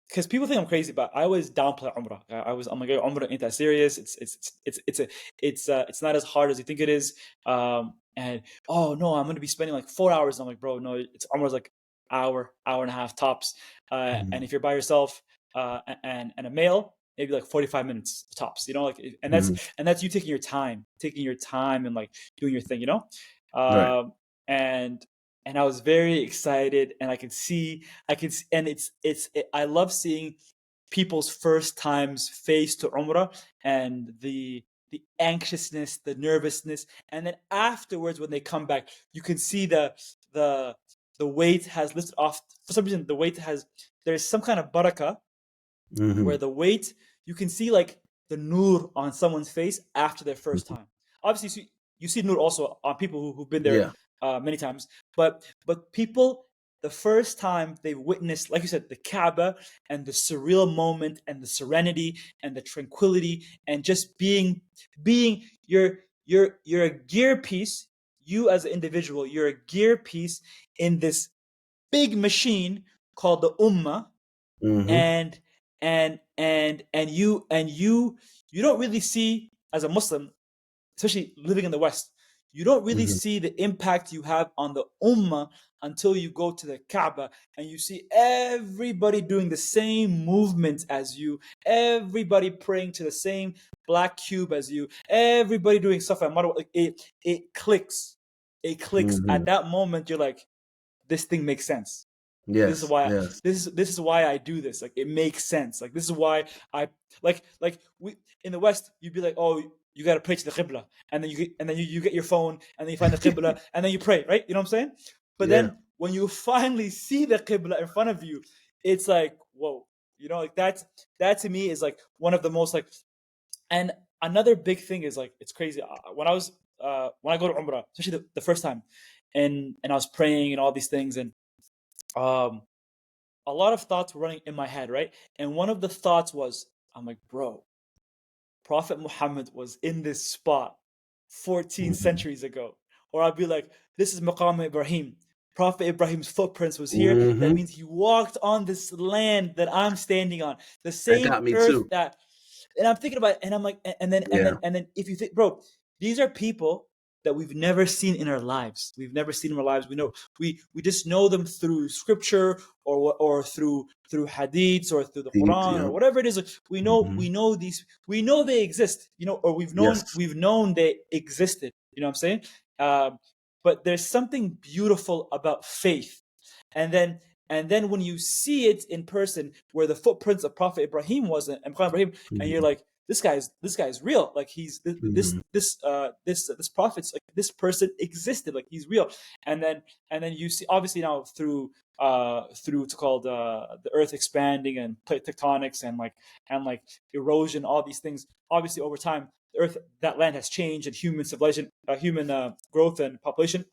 [SPEAKER 2] because people think I'm crazy, but I always downplay Umrah. I'm like, Umrah ain't that serious. It's not as hard as you think it is. And oh no, I'm gonna be spending like 4 hours. I'm like, bro, no, Umrah's like hour and a half tops. And if you're by yourself, and a male, maybe like 45 minutes tops. Like, and that's you taking your time and like doing your thing.
[SPEAKER 1] Right.
[SPEAKER 2] And I was very excited, and and I love seeing people's first times face to Umrah, and the anxiousness, the nervousness, and then afterwards when they come back, you can see the weight has lifted off. For some reason, there's some kind of barakah where the weight, you can see like the nur on someone's face after their first time. Obviously, you see nur also on people who've been there many times, but people, the first time they witnessed, like you said, the Kaaba, and the surreal moment, and the serenity, and the tranquility, and just being you're a gear piece. You as an individual, you're a gear piece in this big machine called the Ummah, and you don't really see, as a Muslim, especially living in the West, you don't really see the impact you have on the Ummah until you go to the Kaaba and you see everybody doing the same movement as you, everybody praying to the same black cube as you, everybody doing Safa and Marwa. It clicks. It clicks. At that moment, you're like, this thing makes sense. This is
[SPEAKER 1] Yes.
[SPEAKER 2] why
[SPEAKER 1] Yes.
[SPEAKER 2] this is why I do this. Like, it makes sense. Like, this is why I like we in the West, you'd be like, oh, you gotta pray to the Qibla, and then you get your phone, and then you find the Qibla, and then you pray, right? You know what I'm saying? But
[SPEAKER 1] Yeah.
[SPEAKER 2] then when you finally see the Qibla in front of you, it's like, whoa, like that to me is like one of the most like. And another big thing is like, it's crazy. When I go to Umrah, especially the first time, and I was praying and all these things, and um a lot of thoughts were running in my head, right? And one of the thoughts was, I'm like, bro, Prophet Muhammad was in this spot 14 centuries ago. Or I'd be like, this is Maqam Ibrahim. Prophet Ibrahim's footprints was here. That means he walked on this land that I'm standing on. The
[SPEAKER 1] That
[SPEAKER 2] same
[SPEAKER 1] got me
[SPEAKER 2] earth
[SPEAKER 1] too.
[SPEAKER 2] that, and I'm thinking about it, and I'm like, and then if you think, bro, these are people that we've never seen in our lives. We've never seen in our lives. We just know them through scripture, or through hadiths, or through the
[SPEAKER 1] Deeds,
[SPEAKER 2] Quran,
[SPEAKER 1] yeah.
[SPEAKER 2] or whatever it is. We know they exist, or
[SPEAKER 1] Yes.
[SPEAKER 2] we've known they existed. You know what I'm saying? But there's something beautiful about faith, and then when you see it in person, where the footprints of Prophet Ibrahim was, and Prophet Ibrahim, and you're like, this guy's real. Like, he's this prophet's like, this person existed. Like, he's real. And then you see, obviously now, through it's called the earth expanding, and plate tectonics, and like erosion, all these things. Obviously, over time, the earth, that land has changed, and human civilization, human growth and population.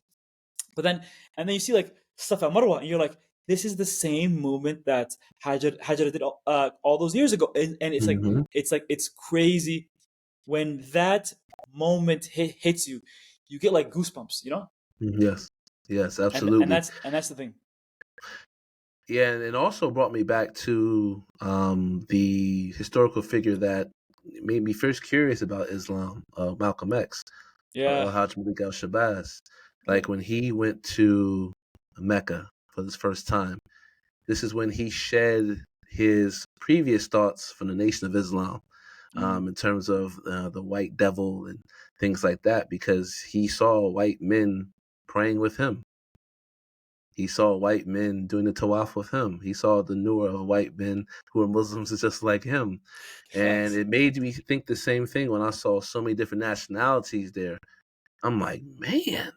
[SPEAKER 2] But then, and then you see like Safa Marwa, and you're like, this is the same movement that Hajar did all those years ago, and it's crazy when that moment hits you. You get like goosebumps,
[SPEAKER 1] Yes. Yes.
[SPEAKER 2] and
[SPEAKER 1] Absolutely.
[SPEAKER 2] that's the thing.
[SPEAKER 1] Yeah, and it also brought me back to the historical figure that made me first curious about Islam, Malcolm X,
[SPEAKER 2] Yeah,
[SPEAKER 1] Hajj Malik al-Shabazz.
[SPEAKER 2] yeah.
[SPEAKER 1] Like, when he went to Mecca for his first time, this is when he shed his previous thoughts from the Nation of Islam,
[SPEAKER 2] Mm.
[SPEAKER 1] in terms of the white devil and things like that, because he saw white men praying with him. He saw white men doing the tawaf with him. He saw the nur of white men who are Muslims just like him. And
[SPEAKER 2] Facts.
[SPEAKER 1] it made me think the same thing when I saw so many different nationalities there. I'm like, man,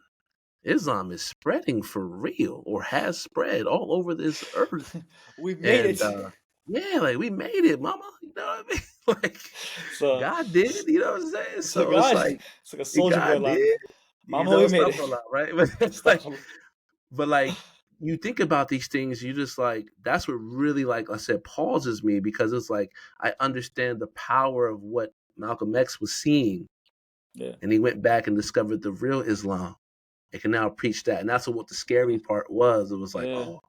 [SPEAKER 1] Islam is spreading for real, or has spread all over this earth.
[SPEAKER 2] We've made
[SPEAKER 1] And
[SPEAKER 2] it.
[SPEAKER 1] yeah, like, we made it, mama. You know what I mean? Like,
[SPEAKER 2] So
[SPEAKER 1] God did, you know what I'm saying?
[SPEAKER 2] it's like,
[SPEAKER 1] So it's
[SPEAKER 2] God,
[SPEAKER 1] like,
[SPEAKER 2] it's like a soldier boy
[SPEAKER 1] God
[SPEAKER 2] line.
[SPEAKER 1] did,
[SPEAKER 2] Mama, we made it.
[SPEAKER 1] astaghfirullah, right? But it's like,
[SPEAKER 2] Astaghfirullah.
[SPEAKER 1] but like, you think about these things, you just like, that's what really, like I said, pauses me, because it's like, I understand the power of what Malcolm X was seeing,
[SPEAKER 2] Yeah.
[SPEAKER 1] and he went back and discovered the real Islam. It can now preach that, and that's what the scary part was. It was like,
[SPEAKER 2] Yeah.
[SPEAKER 1] oh,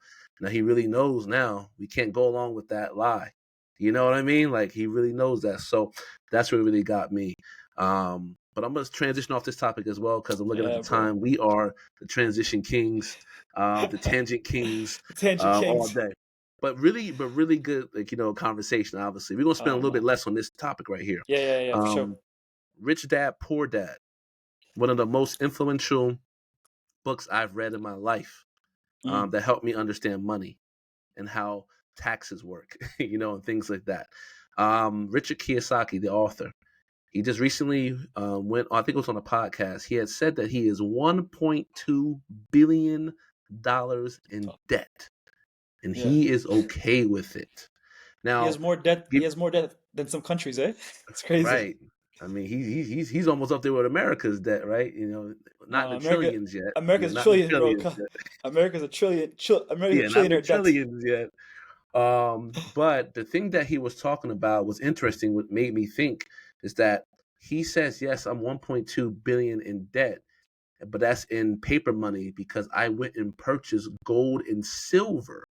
[SPEAKER 1] now he really knows. Now we can't go along with that lie. You know what I mean? Like he really knows that. So that's what really got me. But I'm gonna transition off this topic as well because I'm looking at
[SPEAKER 2] Yeah,
[SPEAKER 1] the
[SPEAKER 2] bro.
[SPEAKER 1] time. We are the transition kings, the tangent kings,
[SPEAKER 2] Tangent
[SPEAKER 1] all
[SPEAKER 2] Kings.
[SPEAKER 1] day. But really good, like conversation. Obviously, we're gonna spend a little bit
[SPEAKER 2] Man.
[SPEAKER 1] less on this topic right here.
[SPEAKER 2] Yeah, for sure.
[SPEAKER 1] Rich Dad Poor Dad, one of the most influential books I've read in my life, that helped me understand money and how taxes work, and things like that. Richard Kiyosaki, the author, he just recently went, I think it was on a podcast. He had said that he is $1.2 billion in debt, and
[SPEAKER 2] Yeah.
[SPEAKER 1] he is okay with it.
[SPEAKER 2] He has
[SPEAKER 1] Now,
[SPEAKER 2] more debt. He has more debt than some countries, eh? It's crazy.
[SPEAKER 1] right. I mean, he's almost up there with America's debt, right? Not in
[SPEAKER 2] No,
[SPEAKER 1] the
[SPEAKER 2] America.
[SPEAKER 1] trillions yet.
[SPEAKER 2] America's a
[SPEAKER 1] Not in the
[SPEAKER 2] trillion, bro.
[SPEAKER 1] trillions yet.
[SPEAKER 2] America's a trillion. America's a
[SPEAKER 1] Yeah, not in the
[SPEAKER 2] trillionaire debt.
[SPEAKER 1] trillions yet. But the thing that he was talking about was interesting. What made me think is that he says, "Yes, I'm 1.2 billion in debt, but that's in paper money because I went and purchased gold and silver.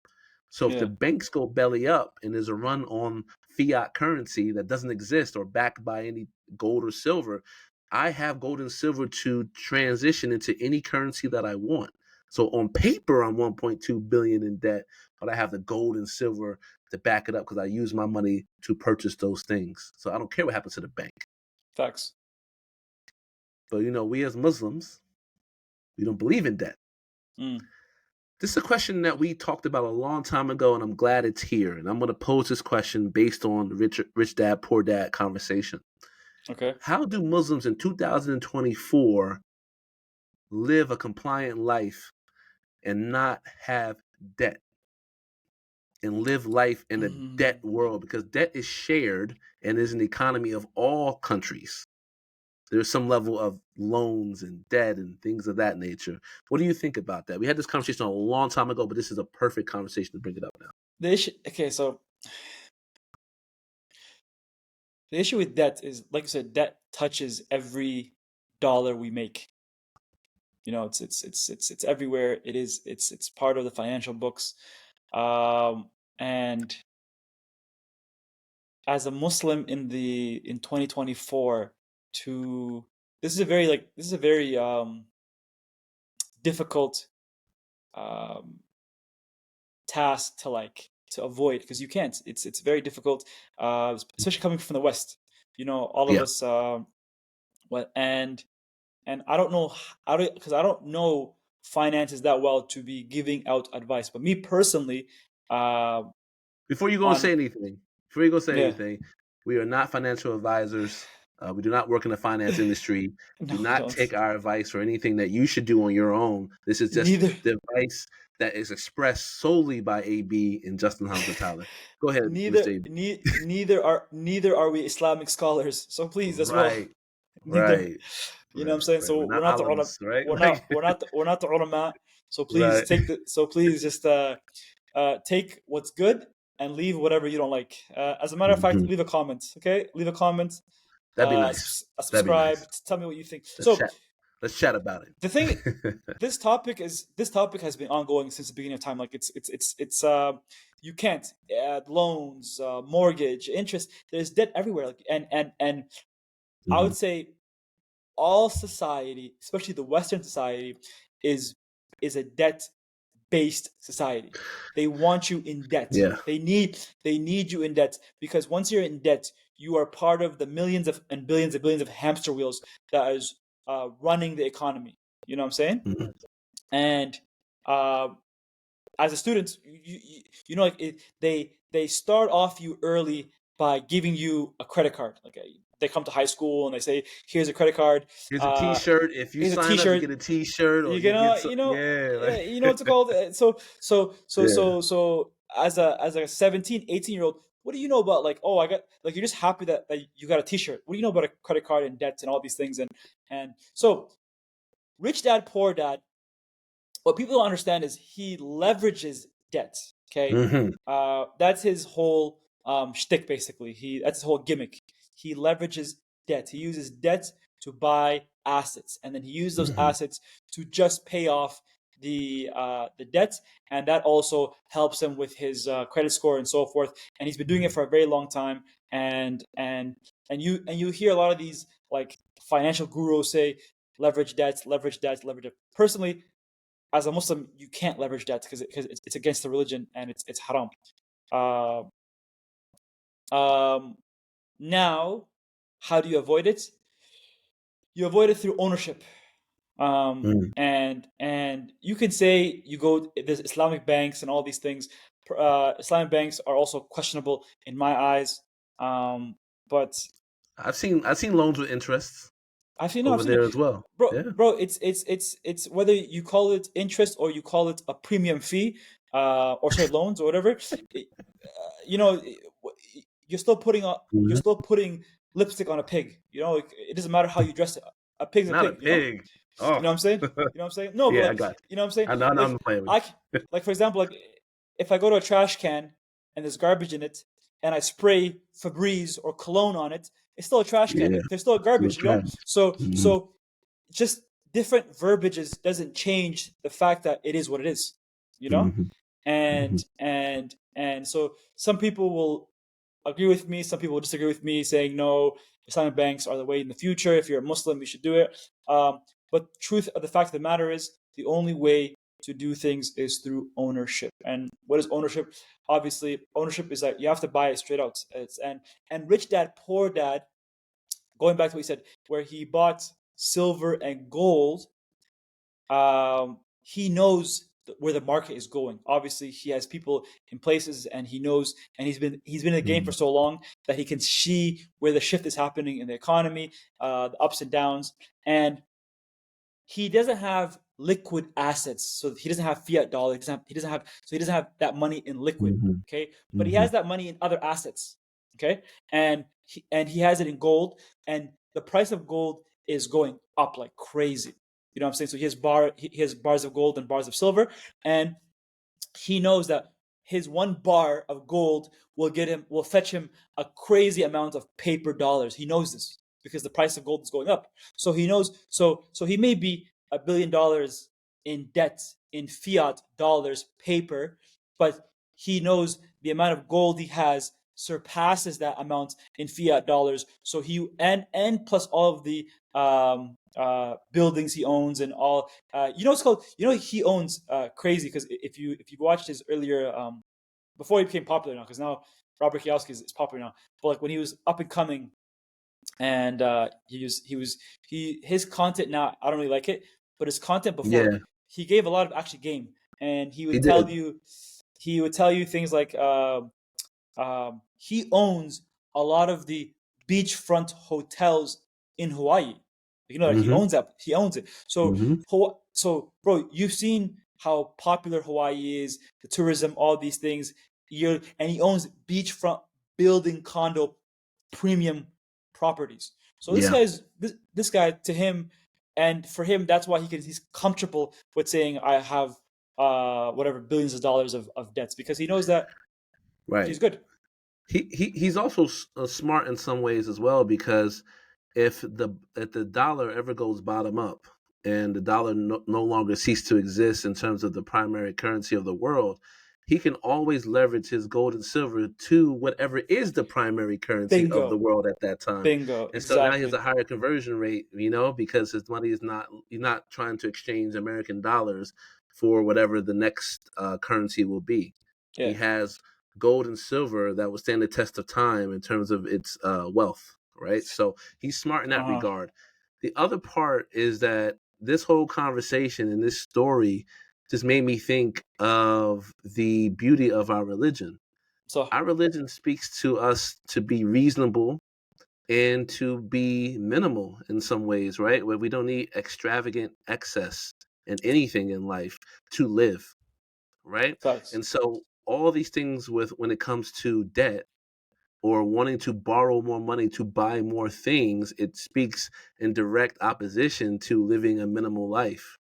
[SPEAKER 1] So if the
[SPEAKER 2] Yeah.
[SPEAKER 1] banks go belly up and there's a run on fiat currency that doesn't exist or backed by any gold or silver, I have gold and silver to transition into any currency that I want. So on paper, I'm 1.2 billion in debt, but I have the gold and silver to back it up because I use my money to purchase those things. So I don't care what happens to the bank.
[SPEAKER 2] Facts.
[SPEAKER 1] But we as Muslims, we don't believe in debt.
[SPEAKER 2] Mm.
[SPEAKER 1] This is a question that we talked about a long time ago, and I'm glad it's here. And I'm going to pose this question based on the Rich Dad, Poor Dad conversation.
[SPEAKER 2] Okay.
[SPEAKER 1] How do Muslims in 2024 live a compliant life and not have debt and live life in a debt world? Because debt is shared and is an economy of all countries. There's some level of loans and debt and things of that nature. What do you think about that? We had this conversation a long time ago, but this is a perfect conversation to bring it up now.
[SPEAKER 2] The issue. Okay, so the issue with debt is, like you said, debt touches every dollar we make. It's everywhere. It's part of the financial books, and as a Muslim in 2024, this is a very difficult task to avoid, because you can't. It's very difficult, especially coming from the West. All of
[SPEAKER 1] Yeah.
[SPEAKER 2] us. And I don't know because I don't know finances that well to be giving out advice. But me personally,
[SPEAKER 1] Before you go and
[SPEAKER 2] on
[SPEAKER 1] say anything,
[SPEAKER 2] yeah,
[SPEAKER 1] we are not financial advisors. We do not work in the finance industry.
[SPEAKER 2] no,
[SPEAKER 1] Do
[SPEAKER 2] we
[SPEAKER 1] not
[SPEAKER 2] don't.
[SPEAKER 1] take our advice for anything that you should do on your own. This is just
[SPEAKER 2] Neither,
[SPEAKER 1] the advice that is expressed solely by AB and Justin Hamza Tyler. Go ahead,
[SPEAKER 2] neither,
[SPEAKER 1] Mr. AB.
[SPEAKER 2] neither are we Islamic scholars. So please, as well,
[SPEAKER 1] Right,
[SPEAKER 2] neither.
[SPEAKER 1] right,
[SPEAKER 2] You know what I'm saying?
[SPEAKER 1] right. We're
[SPEAKER 2] So
[SPEAKER 1] not alims, right? Like,
[SPEAKER 2] we're not the ulama. So please
[SPEAKER 1] right.
[SPEAKER 2] please just take what's good and leave whatever you don't like. As a matter of fact,
[SPEAKER 1] Mhm.
[SPEAKER 2] leave a comment. Okay, leave a comment.
[SPEAKER 1] That'd be nice. That'd be
[SPEAKER 2] Subscribe.
[SPEAKER 1] nice.
[SPEAKER 2] Tell me what you think.
[SPEAKER 1] Let's
[SPEAKER 2] So
[SPEAKER 1] chat. Let's chat about
[SPEAKER 2] the thing,
[SPEAKER 1] it.
[SPEAKER 2] this topic has been ongoing since the beginning of time. Like it's you can't add loans, mortgage, interest. There's debt everywhere. Like and I would
[SPEAKER 1] Mhm.
[SPEAKER 2] say all society, especially the Western society, is a debt based society. They want you in debt.
[SPEAKER 1] Yeah.
[SPEAKER 2] They need you in debt, because once you're in debt, you are part of the millions of and billions of hamster wheels that is running the economy. You know what I'm saying?
[SPEAKER 1] Mhm.
[SPEAKER 2] And uh, as a student, like they start off you early by giving you a credit card. Like they come to high school and they say, "Here's a credit card.
[SPEAKER 1] Here's a
[SPEAKER 2] Uh,
[SPEAKER 1] T-shirt. If you
[SPEAKER 2] here's a
[SPEAKER 1] sign up, you
[SPEAKER 2] T-shirt.
[SPEAKER 1] get a T-shirt, or
[SPEAKER 2] You
[SPEAKER 1] you
[SPEAKER 2] know,
[SPEAKER 1] get some.
[SPEAKER 2] you know,
[SPEAKER 1] Yeah,
[SPEAKER 2] yeah,
[SPEAKER 1] like
[SPEAKER 2] you know what's it called?
[SPEAKER 1] yeah.
[SPEAKER 2] So as a 17, 18-year-old, what do you know about, like, oh, I got, like, you're just happy that you got a T-shirt. What do you know about a credit card and debts and all these things? And so Rich Dad Poor Dad, what people don't understand is he leverages debt. Okay,
[SPEAKER 1] Hmm.
[SPEAKER 2] that's his whole shtick, basically. That's his whole gimmick. He leverages debt. He uses debt to buy assets, and then he uses those
[SPEAKER 1] Mm-hmm.
[SPEAKER 2] assets to just pay off the debt, and that also helps him with his credit score and so forth. And he's been doing it for a very long time. And you hear a lot of these like financial gurus say leverage debt, leverage debt, leverage debt. Personally, as a Muslim, you can't leverage debt because it's against the religion and it's haram. Uh, um, Now, how do you avoid it? You avoid it through ownership.
[SPEAKER 1] Mm.
[SPEAKER 2] And you can say you go there's Islamic banks and all these things. Islamic banks are also questionable in my eyes. But
[SPEAKER 1] I've seen loans with interest
[SPEAKER 2] I've
[SPEAKER 1] over
[SPEAKER 2] seen it,
[SPEAKER 1] there as well.
[SPEAKER 2] bro.
[SPEAKER 1] Yeah.
[SPEAKER 2] Bro, it's whether you call it interest or you call it a premium fee, or sorry, loans or whatever. You know, you're still putting you're
[SPEAKER 1] Mhm.
[SPEAKER 2] still putting lipstick on a pig. It doesn't matter how you dress it. A pig's a
[SPEAKER 1] Not a
[SPEAKER 2] pig.
[SPEAKER 1] pig.
[SPEAKER 2] You know
[SPEAKER 1] Oh,
[SPEAKER 2] what I'm saying? You know what I'm saying? No, but
[SPEAKER 1] yeah, I
[SPEAKER 2] like,
[SPEAKER 1] got
[SPEAKER 2] you know what I'm saying?
[SPEAKER 1] you. I know
[SPEAKER 2] Like,
[SPEAKER 1] I'm playing with
[SPEAKER 2] I, like for example, like if I go to a trash can and there's garbage in it, and I spray Febreze or cologne on it, it's still a trash
[SPEAKER 1] you.
[SPEAKER 2] can.
[SPEAKER 1] Yeah,
[SPEAKER 2] Like, there's still
[SPEAKER 1] you're
[SPEAKER 2] garbage,
[SPEAKER 1] trash.
[SPEAKER 2] So,
[SPEAKER 1] Mm-hmm.
[SPEAKER 2] so just different verbiages doesn't change the fact that it is what it is, you know.
[SPEAKER 1] Mm-hmm. Mm-hmm.
[SPEAKER 2] And so some people will agree with me. Some people will disagree with me, saying no, Islamic banks are the way in the future. If you're a Muslim, you should do it. But truth of the fact of the matter is, the only way to do things is through ownership. And what is ownership? Obviously, ownership is that you have to buy it straight out. And rich dad, poor dad. Going back to what he said, where he bought silver and gold, he knows where the market is going. Obviously, he has people in places, and he knows, and he's been in the game for so long that he can see where the shift is happening in the economy, the ups and downs, and he doesn't have liquid assets, so he doesn't have fiat dollar. He doesn't have that money in liquid.
[SPEAKER 1] Mm-hmm.
[SPEAKER 2] Okay, but he
[SPEAKER 1] Mm-hmm.
[SPEAKER 2] has that money in other assets. Okay, and he has it in gold, and the price of gold is going up like crazy. You know what I'm saying? So he has bars of gold and bars of silver, and he knows that his one bar of gold will fetch him a crazy amount of paper dollars. He knows this because the price of gold is going up. So he knows. So he may be $1 billion in debt in fiat dollars paper, but he knows the amount of gold he has surpasses that amount in fiat dollars. So and plus all of the buildings he owns and all. It's called. He owns crazy, because if you watched his earlier, before he became popular now, because now Robert Kiyosaki is popular now. But like when he was up and coming, and his content now, I don't really like it, but his content before,
[SPEAKER 1] Yeah,
[SPEAKER 2] he gave a lot of actually game, and he
[SPEAKER 1] he
[SPEAKER 2] would tell
[SPEAKER 1] did.
[SPEAKER 2] you things like he owns a lot of the beachfront hotels in Hawaii. That he
[SPEAKER 1] Mm-hmm.
[SPEAKER 2] owns that. He owns it. So,
[SPEAKER 1] Mm-hmm.
[SPEAKER 2] bro, you've seen how popular Hawaii is, the tourism, all these things. And he owns beachfront building condo premium properties. So this
[SPEAKER 1] Yeah.
[SPEAKER 2] guy's this guy, to him, and for him, that's why he's comfortable with saying I have whatever billions of dollars of debts, because he knows that
[SPEAKER 1] Right.
[SPEAKER 2] he's good.
[SPEAKER 1] He's also smart in some ways as well, because if the dollar ever goes bottom up and the dollar no longer cease to exist in terms of the primary currency of the world, he can always leverage his gold and silver to whatever is the primary currency of the
[SPEAKER 2] Bingo.
[SPEAKER 1] world at that time.
[SPEAKER 2] Bingo.
[SPEAKER 1] And so now he has
[SPEAKER 2] Exactly.
[SPEAKER 1] a higher conversion rate, because his money is not, he's not trying to exchange American dollars for whatever the next currency will be. He
[SPEAKER 2] Yeah.
[SPEAKER 1] has gold and silver that will stand the test of time in terms of its wealth, right? So he's smart in that
[SPEAKER 2] Uh-huh.
[SPEAKER 1] regard. The other part is that this whole conversation and this story just made me think of the beauty of our religion.
[SPEAKER 2] So
[SPEAKER 1] Our religion speaks to us to be reasonable and to be minimal in some ways, right? Where we don't need extravagant excess in anything in life to live, right?
[SPEAKER 2] facts.
[SPEAKER 1] And so all these things with when it comes to debt or wanting to borrow more money to buy more things, it speaks in direct opposition to living a minimal life.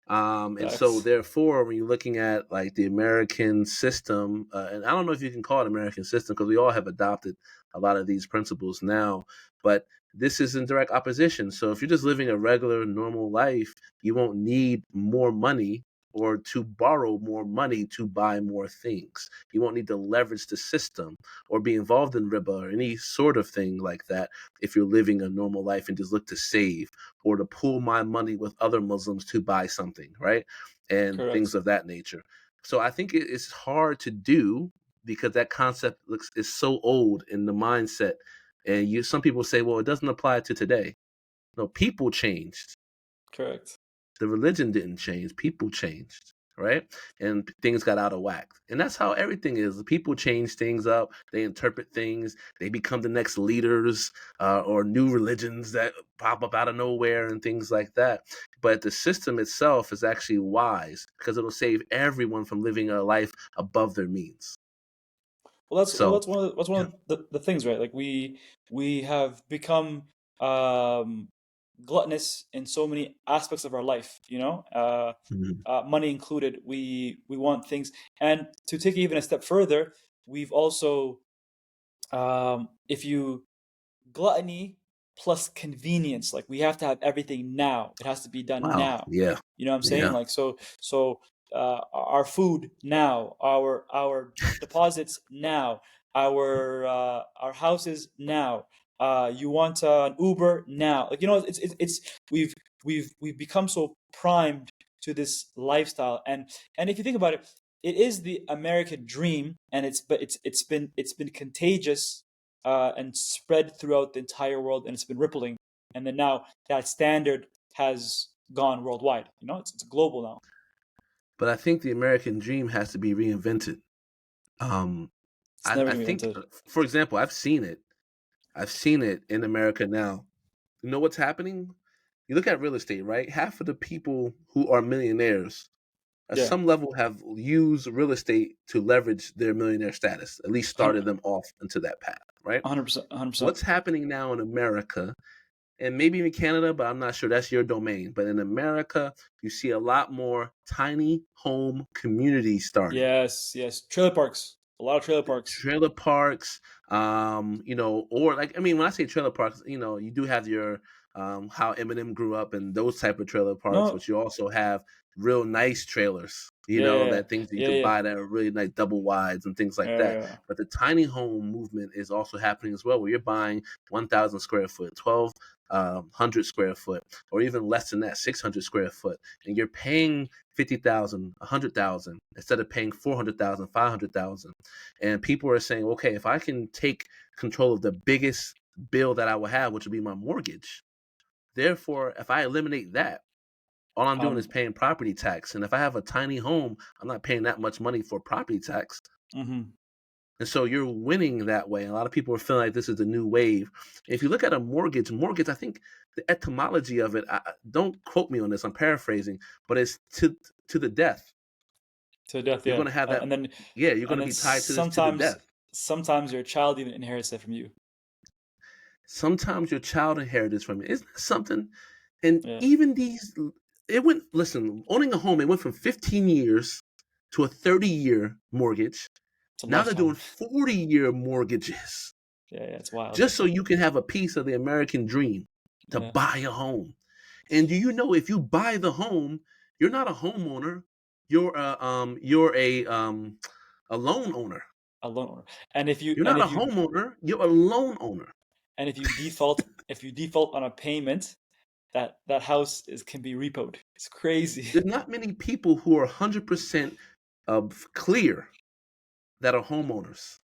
[SPEAKER 1] And so
[SPEAKER 2] Facts.
[SPEAKER 1] therefore, when you're looking at like the American system, and I don't know if you can call it American system because we all have adopted a lot of these principles now. But this is in direct opposition. So if you're just living a regular, normal life, you won't need more money or to borrow more money to buy more things. You won't need to leverage the system or be involved in riba or any sort of thing like that if you're living a normal life and just look to save or to pool my money with other Muslims to buy something, right? And things
[SPEAKER 2] Correct.
[SPEAKER 1] of that nature. So I think it's hard to do because that concept is so old in the mindset. And some people say, well, it doesn't apply to today. No, people changed.
[SPEAKER 2] Correct.
[SPEAKER 1] The religion didn't change. People changed, right? And things got out of whack. And that's how everything is. People change things up. They interpret things. They become the next leaders or new religions that pop up out of nowhere and things like that. But the system itself is actually wise because it'll save everyone from living a life above their means. So,
[SPEAKER 2] That's one
[SPEAKER 1] yeah.
[SPEAKER 2] of the things, right? Like we have become um, gluttonous in so many aspects of our life.
[SPEAKER 1] Mhm.
[SPEAKER 2] Money included. We want things, and to take it even a step further, we've also if you gluttony plus convenience. Like we have to have everything now. It has to be done
[SPEAKER 1] Wow.
[SPEAKER 2] now.
[SPEAKER 1] Yeah.
[SPEAKER 2] You know what I'm saying?
[SPEAKER 1] Yeah.
[SPEAKER 2] Like our food now, our deposits now, our houses now. You want an Uber now? Like it's we've become so primed to this lifestyle, and if you think about it, it is the American dream, and it's been contagious and spread throughout the entire world, and it's been rippling. And then now that standard has gone worldwide. It's global now.
[SPEAKER 1] But I think the American dream has to be reinvented. Um,
[SPEAKER 2] It's never
[SPEAKER 1] I
[SPEAKER 2] gonna be
[SPEAKER 1] think,
[SPEAKER 2] invented.
[SPEAKER 1] for example, I've seen it. I've seen it in America now. You know what's happening? You look at real estate, right? Half of the people who are millionaires at
[SPEAKER 2] Yeah,
[SPEAKER 1] some level have used real estate to leverage their millionaire status, at least started them off into that path, right?
[SPEAKER 2] 100%, 100%.
[SPEAKER 1] What's happening now in America and maybe in Canada, but I'm not sure that's your domain. But in America, you see a lot more tiny home communities starting.
[SPEAKER 2] Yes, yes. Trailer parks. A lot of trailer parks.
[SPEAKER 1] Trailer parks, or like, I mean, when I say trailer parks, you do have your how Eminem grew up and those type of trailer parks,
[SPEAKER 2] No.
[SPEAKER 1] but you also have real nice trailers,
[SPEAKER 2] Yeah, yeah,
[SPEAKER 1] that things that you
[SPEAKER 2] yeah,
[SPEAKER 1] could
[SPEAKER 2] yeah,
[SPEAKER 1] buy that are really nice double wides and things like
[SPEAKER 2] yeah,
[SPEAKER 1] that.
[SPEAKER 2] yeah.
[SPEAKER 1] But the tiny home movement is also happening as well, where you're buying 1,000 square foot, 1,200 square foot, or even less than that, 600 square foot, and you're paying 50,000, 100,000 instead of paying 400,000, 500,000. And people are saying, okay, if I can take control of the biggest bill that I will have, which will be my mortgage, therefore, if I eliminate that, all I'm doing is
[SPEAKER 2] Um.
[SPEAKER 1] paying property tax. And if I have a tiny home, I'm not paying that much money for property tax.
[SPEAKER 2] Mhm.
[SPEAKER 1] And so you're winning that way. A lot of people are feeling like this is the new wave. If you look at a mortgage, I think the etymology of it, don't quote me on this, I'm paraphrasing, but it's to the death.
[SPEAKER 2] To death,
[SPEAKER 1] You're
[SPEAKER 2] yeah.
[SPEAKER 1] going to have
[SPEAKER 2] And,
[SPEAKER 1] that,
[SPEAKER 2] and then
[SPEAKER 1] yeah, you're going
[SPEAKER 2] and
[SPEAKER 1] to
[SPEAKER 2] then
[SPEAKER 1] be tied to the death.
[SPEAKER 2] sometimes your child even inherits that from you.
[SPEAKER 1] Sometimes your child inherited from it. Isn't that something? And
[SPEAKER 2] Yeah.
[SPEAKER 1] even listen, owning a home, it went from 15 years to a 30-year mortgage.
[SPEAKER 2] It's a
[SPEAKER 1] Now they're doing
[SPEAKER 2] lifetime.
[SPEAKER 1] 40-year mortgages
[SPEAKER 2] Yeah, yeah, it's wild.
[SPEAKER 1] just so you can have a piece of the American dream to
[SPEAKER 2] Yeah.
[SPEAKER 1] buy a home. And do you know if you buy the home, you're not a homeowner, you're a loan owner.
[SPEAKER 2] A loan owner. And if you
[SPEAKER 1] You're
[SPEAKER 2] and
[SPEAKER 1] not a
[SPEAKER 2] if you
[SPEAKER 1] homeowner, you're a loan owner.
[SPEAKER 2] and if you default on a payment, that house can be repoed. It's crazy.
[SPEAKER 1] There's not many people who are 100% clear that are homeowners.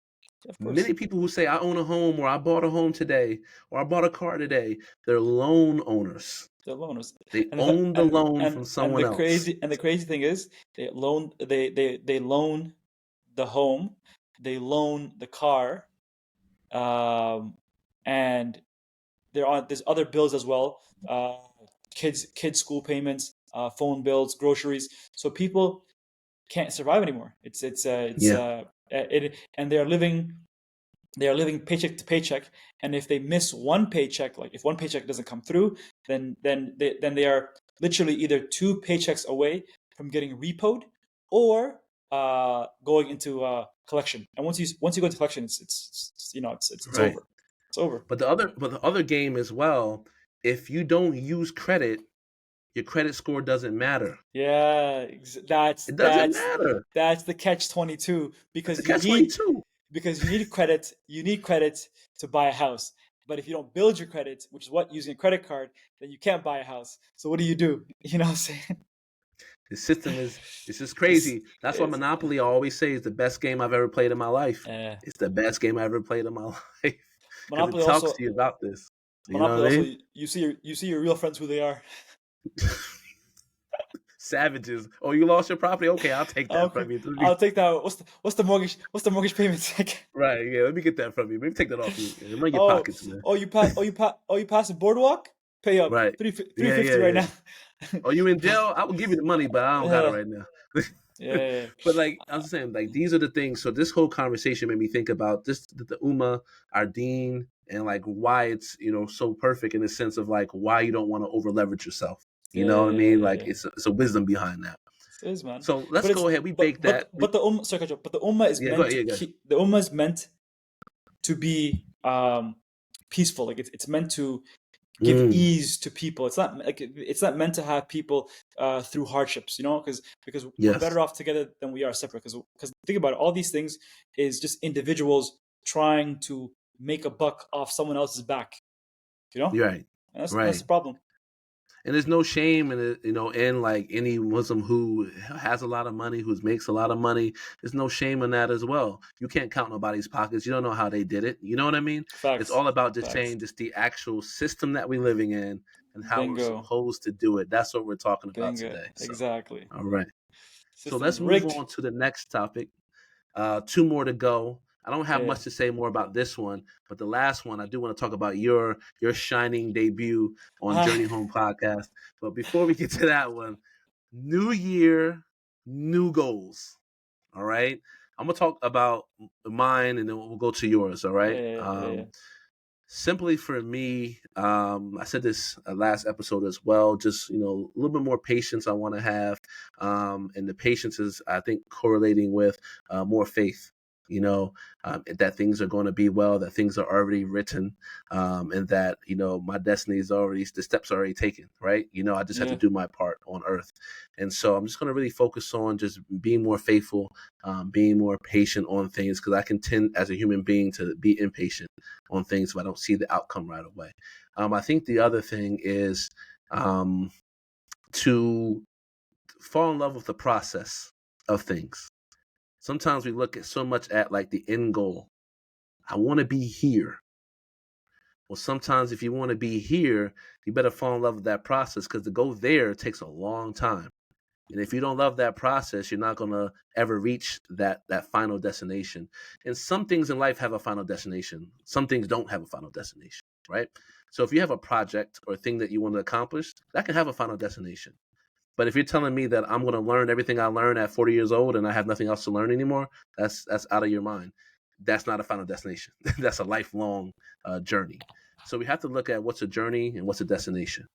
[SPEAKER 2] Of course.
[SPEAKER 1] Many people who say, I own a home, or I bought a home today, or I bought a car today, they're loan owners.
[SPEAKER 2] They're loaners.
[SPEAKER 1] They
[SPEAKER 2] And
[SPEAKER 1] own the loan from
[SPEAKER 2] and
[SPEAKER 1] someone else.
[SPEAKER 2] the crazy thing is they loan the home, they loan the car, um, and there's other bills as well. Kids school payments, phone bills, groceries. So people can't survive anymore.
[SPEAKER 1] Yeah.
[SPEAKER 2] And they are living paycheck to paycheck, and if they miss one paycheck, like if one paycheck doesn't come through, then they are literally either two paychecks away from getting repoed or going into collection. And once you go into collection, it's
[SPEAKER 1] Right.
[SPEAKER 2] over. It's over.
[SPEAKER 1] But the other game as well, if you don't use credit, your credit score doesn't matter.
[SPEAKER 2] Yeah,
[SPEAKER 1] It doesn't matter.
[SPEAKER 2] that's the catch-22
[SPEAKER 1] It's a
[SPEAKER 2] because
[SPEAKER 1] catch-22.
[SPEAKER 2] you need credit. You need credit to buy a house. But if you don't build your credit, which is what using a credit card, then you can't buy a house. So what do? You know what I'm saying?
[SPEAKER 1] The system is it's just crazy. That's why Monopoly, I always say, is the best game I've ever played in my life. It's the best game I ever played in my life because it talks to you about this. You know what I mean?
[SPEAKER 2] You see your real friends who they are.
[SPEAKER 1] Savages. Oh, you lost your property? Okay, I'll take that from you.
[SPEAKER 2] I'll take that. What's the mortgage payment?
[SPEAKER 1] Right. Yeah. Let me get that from you. Maybe take that off you. Run your pockets, man.
[SPEAKER 2] You pass the boardwalk? Pay up.
[SPEAKER 1] Right.
[SPEAKER 2] $350 right now.
[SPEAKER 1] Oh, you in jail? I will give you the money, but I don't got it right now.
[SPEAKER 2] Yeah.
[SPEAKER 1] But like I was saying, like these are the things. So this whole conversation made me think about this: the Ummah, our Deen, and like why it's so perfect in the sense of like why you don't want to over leverage yourself. You know what I mean? Like it's a wisdom behind that.
[SPEAKER 2] It is, man.
[SPEAKER 1] So let's go ahead. We bake that.
[SPEAKER 2] But the Ummah is the Ummah is meant to be peaceful. Like it's meant to give ease to people. It's not meant to have people through hardships, because we're better off together than we are separate. Because think about it, all these things is just individuals trying to make a buck off someone else's back.
[SPEAKER 1] You're right.
[SPEAKER 2] And that's the problem.
[SPEAKER 1] And there's no shame in it, in like any Muslim who has a lot of money, who makes a lot of money. There's no shame in that as well. You can't count nobody's pockets. You don't know how they did it. You know what I mean?
[SPEAKER 2] Facts.
[SPEAKER 1] It's all about just saying just the actual system that we're living in and how we're supposed to do it. That's what we're talking about today. So,
[SPEAKER 2] exactly.
[SPEAKER 1] All right. So let's move on to the next topic. 2 more to go. I don't have much to say more about this one, but the last one, I do want to talk about your shining debut on Journey Home Podcast. But before we get to that one, new year, new goals. All right. I'm going to talk about mine and then we'll go to yours. All right. Simply for me, I said this last episode as well, just, a little bit more patience I want to have. And the patience is, I think, correlating with more faith. That things are going to be well, that things are already written, and that, my destiny is the steps are already taken, right? I just have to do my part on earth. And so I'm just going to really focus on just being more faithful, being more patient on things, because I can tend as a human being to be impatient on things if I don't see the outcome right away. I think the other thing is to fall in love with the process of things. Sometimes we look at so much at like the end goal. I want to be here. Well, sometimes if you want to be here, you better fall in love with that process because to go there takes a long time. And if you don't love that process, you're not going to ever reach that final destination. And some things in life have a final destination. Some things don't have a final destination, right? So if you have a project or a thing that you want to accomplish, that can have a final destination. But if you're telling me that I'm going to learn everything I learned at 40 years old and I have nothing else to learn anymore, that's out of your mind. That's not a final destination. That's a lifelong journey. So we have to look at what's a journey and what's a destination.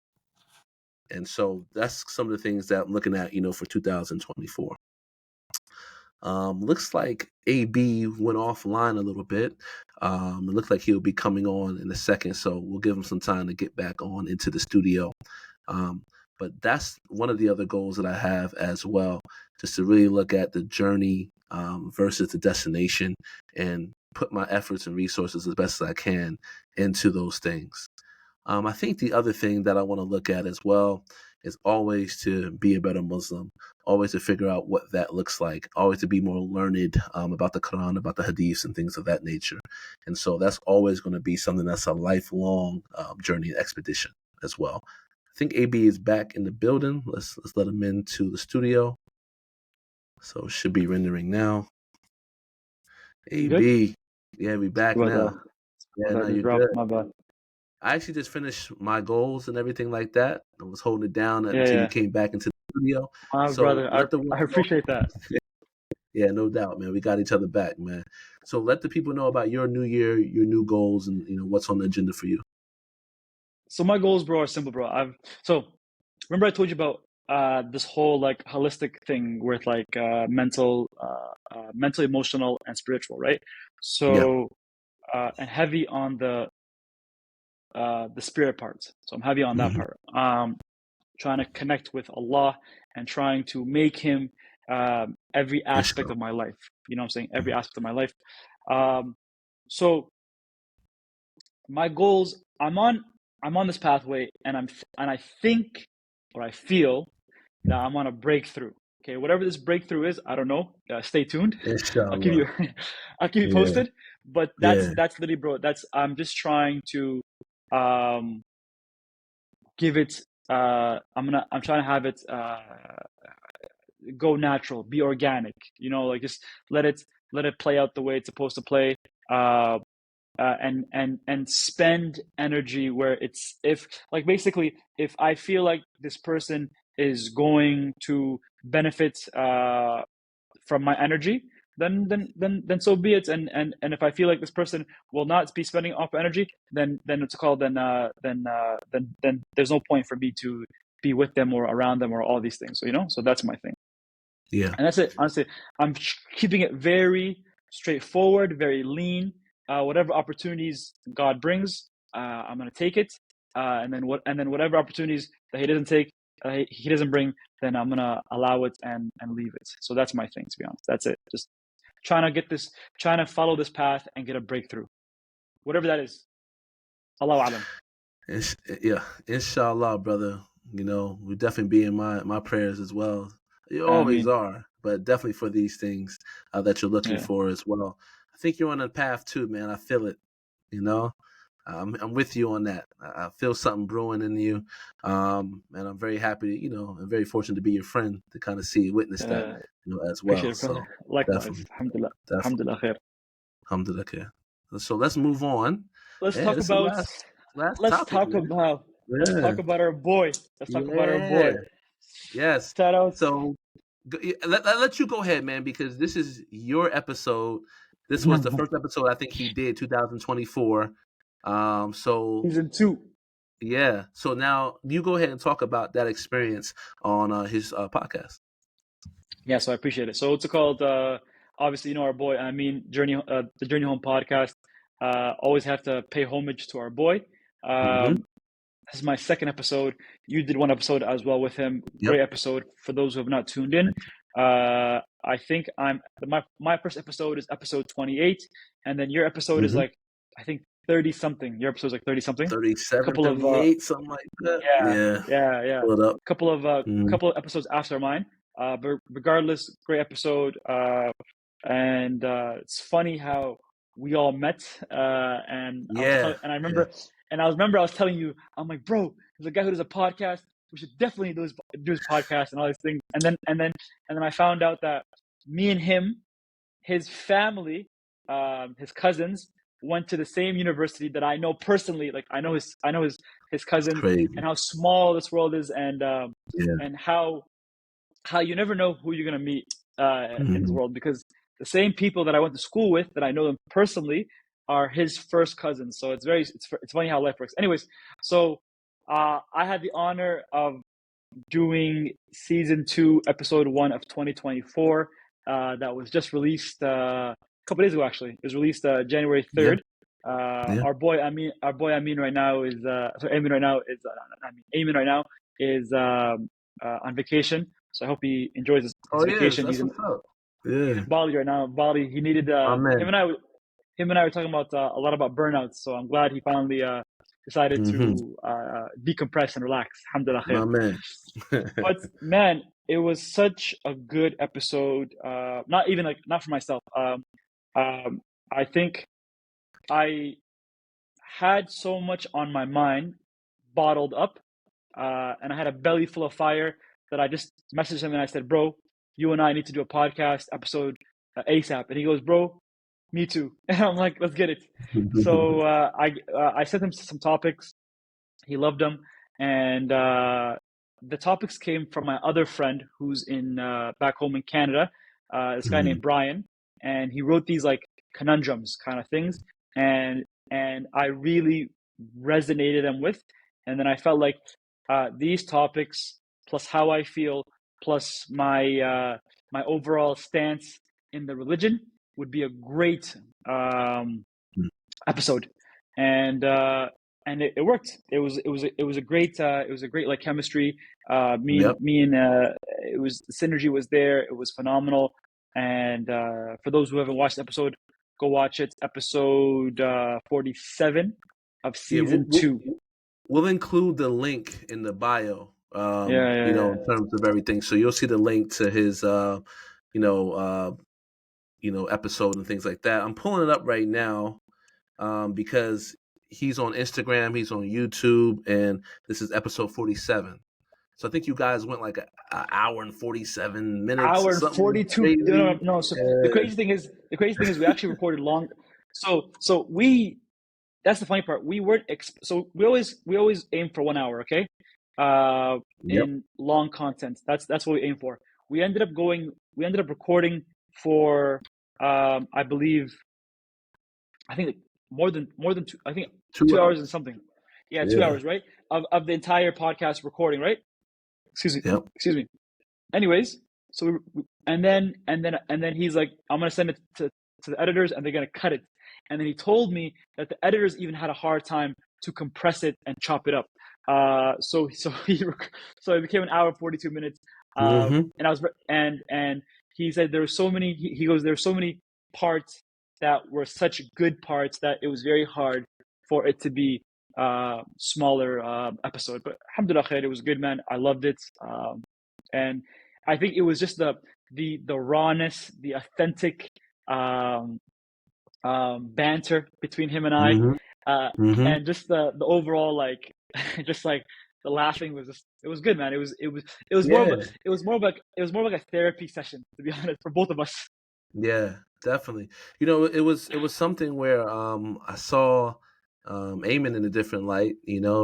[SPEAKER 1] And so that's some of the things that I'm looking at, for 2024. Looks like AB went offline a little bit. It looks like he'll be coming on in a second. So we'll give him some time to get back on into the studio. But that's one of the other goals that I have as well, just to really look at the journey versus the destination and put my efforts and resources as best as I can into those things. I think the other thing that I want to look at as well is always to be a better Muslim, always to figure out what that looks like, always to be more learned about the Quran, about the Hadiths and things of that nature. And so that's always going to be something that's a lifelong journey and expedition as well. I think AB is back in the building. Let's let him into the studio. So it should be rendering now. AB, yeah, we back now. Yeah, no, you're good.
[SPEAKER 3] My bad.
[SPEAKER 1] I actually just finished my goals and everything like that. I was holding it down until you came back into the studio.
[SPEAKER 3] So brother, I appreciate that.
[SPEAKER 1] Yeah, no doubt, man. We got each other back, man. So let the people know about your new year, your new goals, and what's on the agenda for you.
[SPEAKER 3] So my goals, bro, are simple, bro. So remember I told you about this whole like holistic thing with like mental, emotional, and spiritual, right? So and heavy on the spirit parts. So I'm heavy on that part. Trying to connect with Allah and trying to make Him every aspect of my life. You know what I'm saying? Every aspect of my life. So my goals, I'm on this pathway, and I think, or I feel that I'm on a breakthrough. Okay, whatever this breakthrough is, I don't know. Stay tuned. I'll keep you posted. But that's literally, bro. I'm just trying to give it. I'm trying to have it go natural, be organic. You know, like just let it play out the way it's supposed to play. And spend energy where it's, if like basically if I feel like this person is going to benefit from my energy, then so be it. And if I feel like this person will not be spending off energy, then it's called then there's no point for me to be with them or around them or all these things. So so that's my thing.
[SPEAKER 1] Yeah.
[SPEAKER 3] And that's it. Honestly, I'm keeping it very straightforward, very lean. Whatever opportunities God brings, I'm gonna take it. And then whatever opportunities that He doesn't bring, then I'm gonna allow it and leave it. So that's my thing, to be honest. That's it. Just trying to follow this path and get a breakthrough, whatever that is. Allahu Alam.
[SPEAKER 1] Yeah, inshallah, brother. We definitely be in my prayers as well. You always are, but definitely for these things that you're looking for as well. I think you're on a path too, man. I feel it. I'm with you on that. I feel something brewing in you, and I'm very happy. I'm very fortunate to be your friend to kind of witness that, as well.
[SPEAKER 3] Appreciate it, brother.
[SPEAKER 1] So
[SPEAKER 3] Likewise.
[SPEAKER 1] definitely.
[SPEAKER 3] Alhamdulillah. Alhamdulillah khair.
[SPEAKER 1] Alhamdulillah khair. So let's move on.
[SPEAKER 3] Let's talk about
[SPEAKER 1] Let's talk
[SPEAKER 3] about our boy. Let's talk about our boy.
[SPEAKER 1] Yes.
[SPEAKER 3] Shout out.
[SPEAKER 1] So let you go ahead, man, because this is your episode. This was the first episode I think he did, 2024. So
[SPEAKER 3] season 2.
[SPEAKER 1] Yeah. So now you go ahead and talk about that experience on his podcast.
[SPEAKER 3] Yeah, so I appreciate it. So it's called obviously our boy, the Journey Home podcast. Always have to pay homage to our boy. This is my second episode. You did one episode as well with him. Great episode. For those who have not tuned in, I think my first episode is episode 28, and then your episode is like, I think 30 something. Your episode's like 30 something.
[SPEAKER 1] 37, 38, something like that.
[SPEAKER 3] Yeah.
[SPEAKER 1] Pull it up.
[SPEAKER 3] Couple of episodes after mine. But regardless, great episode. And it's funny how we all met. And I remember. And I was telling you, I'm like, bro, there's a guy who does a podcast. We should definitely do his podcast and all these things. And then I found out that me and him, his family, his cousins, went to the same university that I know personally. Like I know his cousins, and how small this world is, and how you never know who you're gonna meet in this world, because the same people that I went to school with, that I know them personally, are his first cousins. So it's funny how life works. Anyways, so I had the honor of doing season 2, episode 1 of 2024. That was just released a couple days ago. Actually, it was released January 3rd. Our boy Amin right now is Amin right now is on vacation. So I hope he enjoys his vacation.
[SPEAKER 1] He's in
[SPEAKER 3] Bali right now. Bali. He needed him and I were talking about a lot about burnouts, so I'm glad he finally decided to decompress and relax. Alhamdulillah khair.
[SPEAKER 1] My man.
[SPEAKER 3] But man, it was such a good episode. Not for myself. I think I had so much on my mind bottled up, and I had a belly full of fire that I just messaged him and I said, bro, you and I need to do a podcast episode ASAP. And he goes, bro, me too. And I'm like, let's get it. So I sent him some topics. He loved them. And the topics came from my other friend who's in back home in Canada, this guy named Brian. And he wrote these like conundrums kind of things. And I really resonated them with. And then I felt like these topics plus how I feel, plus my my overall stance in the religion would be a great episode. And it worked. It was a great like chemistry. Me and it was, the synergy was there. It was phenomenal. And for those who haven't watched the episode, go watch it. Episode 47 of season 2.
[SPEAKER 1] We'll include the link in the bio.
[SPEAKER 3] In
[SPEAKER 1] terms of everything. So you'll see the link to his episode and things like that. I'm pulling it up right now because he's on Instagram, he's on YouTube, and this is episode 47. So I think you guys went like an hour and 47 minutes.
[SPEAKER 3] Hour and 42. No. So the crazy thing is we actually recorded long. So we, that's the funny part. We weren't so we always aim for 1 hour, okay? In long content. That's what we aim for. We ended up recording for I believe, I think more than two, I think 2 hours and something. Yeah, 2 hours, right? Of the entire podcast recording, right? Excuse me. Anyways, so and then he's like, I'm gonna send it to the editors and they're gonna cut it. And then he told me that the editors even had a hard time to compress it and chop it up. So it became 1 hour and 42 minutes. And I was and he said there were so many. He goes, there were so many parts that were such good parts that it was very hard for it to be smaller episode. But alhamdulillah khair, it was good, man. I loved it. And I think it was just the rawness, the authentic banter between him and I, and just the overall, like, just like the laughing was just, it was good, man. It was more like a therapy session, to be honest, for both of us.
[SPEAKER 1] Yeah, definitely. It was something where I saw Eamon in a different light,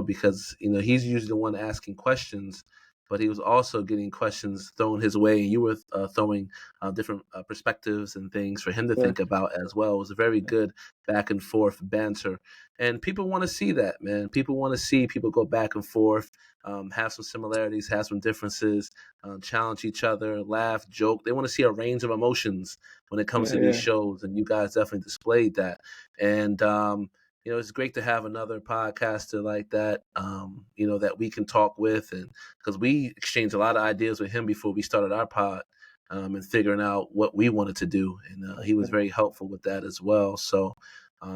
[SPEAKER 1] because he's usually the one asking questions, but he was also getting questions thrown his way. You were throwing different perspectives and things for him to think about as well. It was a very good back and forth banter, and people want to see that, man. People want to see people go back and forth, have some similarities, have some differences, challenge each other, laugh, joke. They want to see a range of emotions when it comes to these shows, and you guys definitely displayed that. And it's great to have another podcaster like that, that we can talk with, and because we exchanged a lot of ideas with him before we started our pod, and figuring out what we wanted to do, and he was very helpful with that as well. So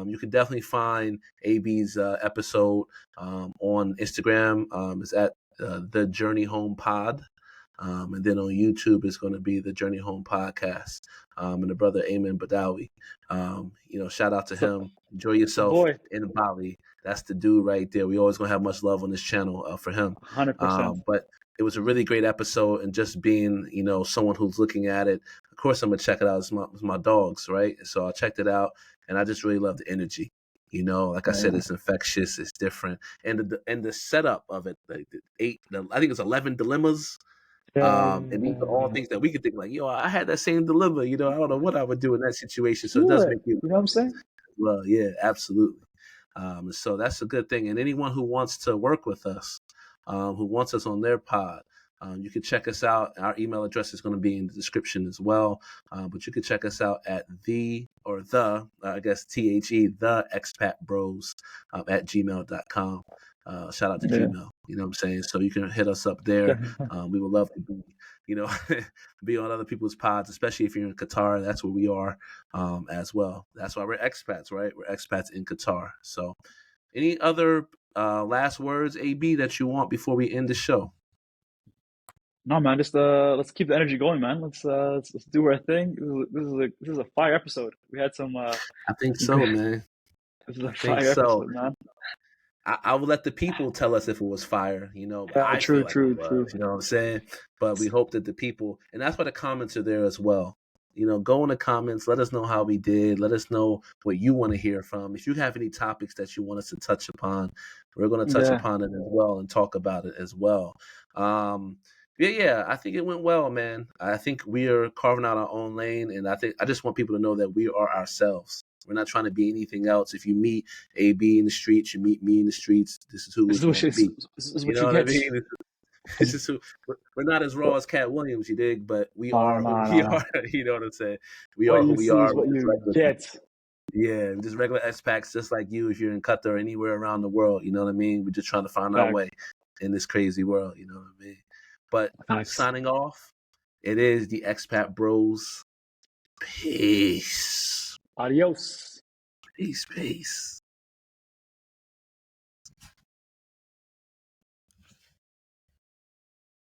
[SPEAKER 1] you can definitely find AB's episode on Instagram. It's at the Journey Home Pod. And then on YouTube, it's going to be the Journey Home Podcast. And the brother Eamon Badawi. Shout out to him. Enjoy yourself in Bali. That's the dude right there. We always going to have much love on this channel for him.
[SPEAKER 3] 100%.
[SPEAKER 1] But it was a really great episode, and just being, someone who's looking at it. Of course, I'm going to check it out. It's my dogs, right? So I checked it out, and I just really love the energy. Like I said, it's infectious. It's different. And the setup of it, I think it's 11 dilemmas. And these are all things that we could think like, I had that same dilemma, I don't know what I would do in that situation. So it does make you,
[SPEAKER 3] you know what I'm saying?
[SPEAKER 1] Well, yeah, absolutely. So that's a good thing. And anyone who wants to work with us, who wants us on their pod, you can check us out. Our email address is going to be in the description as well. But you can check us out at the Expat Bros at gmail.com. Shout out to Gmail. You know what I'm saying? So you can hit us up there. We would love to be, be on other people's pods, especially if you're in Qatar. That's where we are as well. That's why we're expats, right? We're expats in Qatar. So any other last words, AB, that you want before we end the show?
[SPEAKER 3] No, man, just let's keep the energy going, man. Let's do our thing. This is a fire episode. We had some
[SPEAKER 1] I think so, man.
[SPEAKER 3] This is a fire episode, man.
[SPEAKER 1] I will let the people tell us if it was fire,
[SPEAKER 3] True.
[SPEAKER 1] You know what I'm saying? But we hope that the people, and that's why the comments are there as well. Go in the comments, let us know how we did. Let us know what you want to hear from. If you have any topics that you want us to touch upon, we're going to touch upon it as well and talk about it as well. I think it went well, man. I think we are carving out our own lane, and I just want people to know that we are ourselves. We're not trying to be anything else. If you meet AB in the streets, you meet me in the streets. This is who we're going to be.
[SPEAKER 3] This is what you get.
[SPEAKER 1] This is who we're not as raw as Katt Williams, you dig, but we
[SPEAKER 3] Oh,
[SPEAKER 1] are who we
[SPEAKER 3] no.
[SPEAKER 1] are. You know what I'm saying? We
[SPEAKER 3] What
[SPEAKER 1] are who
[SPEAKER 3] you
[SPEAKER 1] we
[SPEAKER 3] see is
[SPEAKER 1] are.
[SPEAKER 3] what
[SPEAKER 1] We're just
[SPEAKER 3] you
[SPEAKER 1] regular
[SPEAKER 3] get.
[SPEAKER 1] people. Yeah, we're just regular expats, just like you. If you're in Qatar or anywhere around the world, you know what I mean. We're just trying to find our
[SPEAKER 3] Facts.
[SPEAKER 1] way in this crazy world. You know what I mean. But
[SPEAKER 3] Facts.
[SPEAKER 1] signing off, it is the Expat Bros. Peace.
[SPEAKER 3] Adios.
[SPEAKER 1] Peace.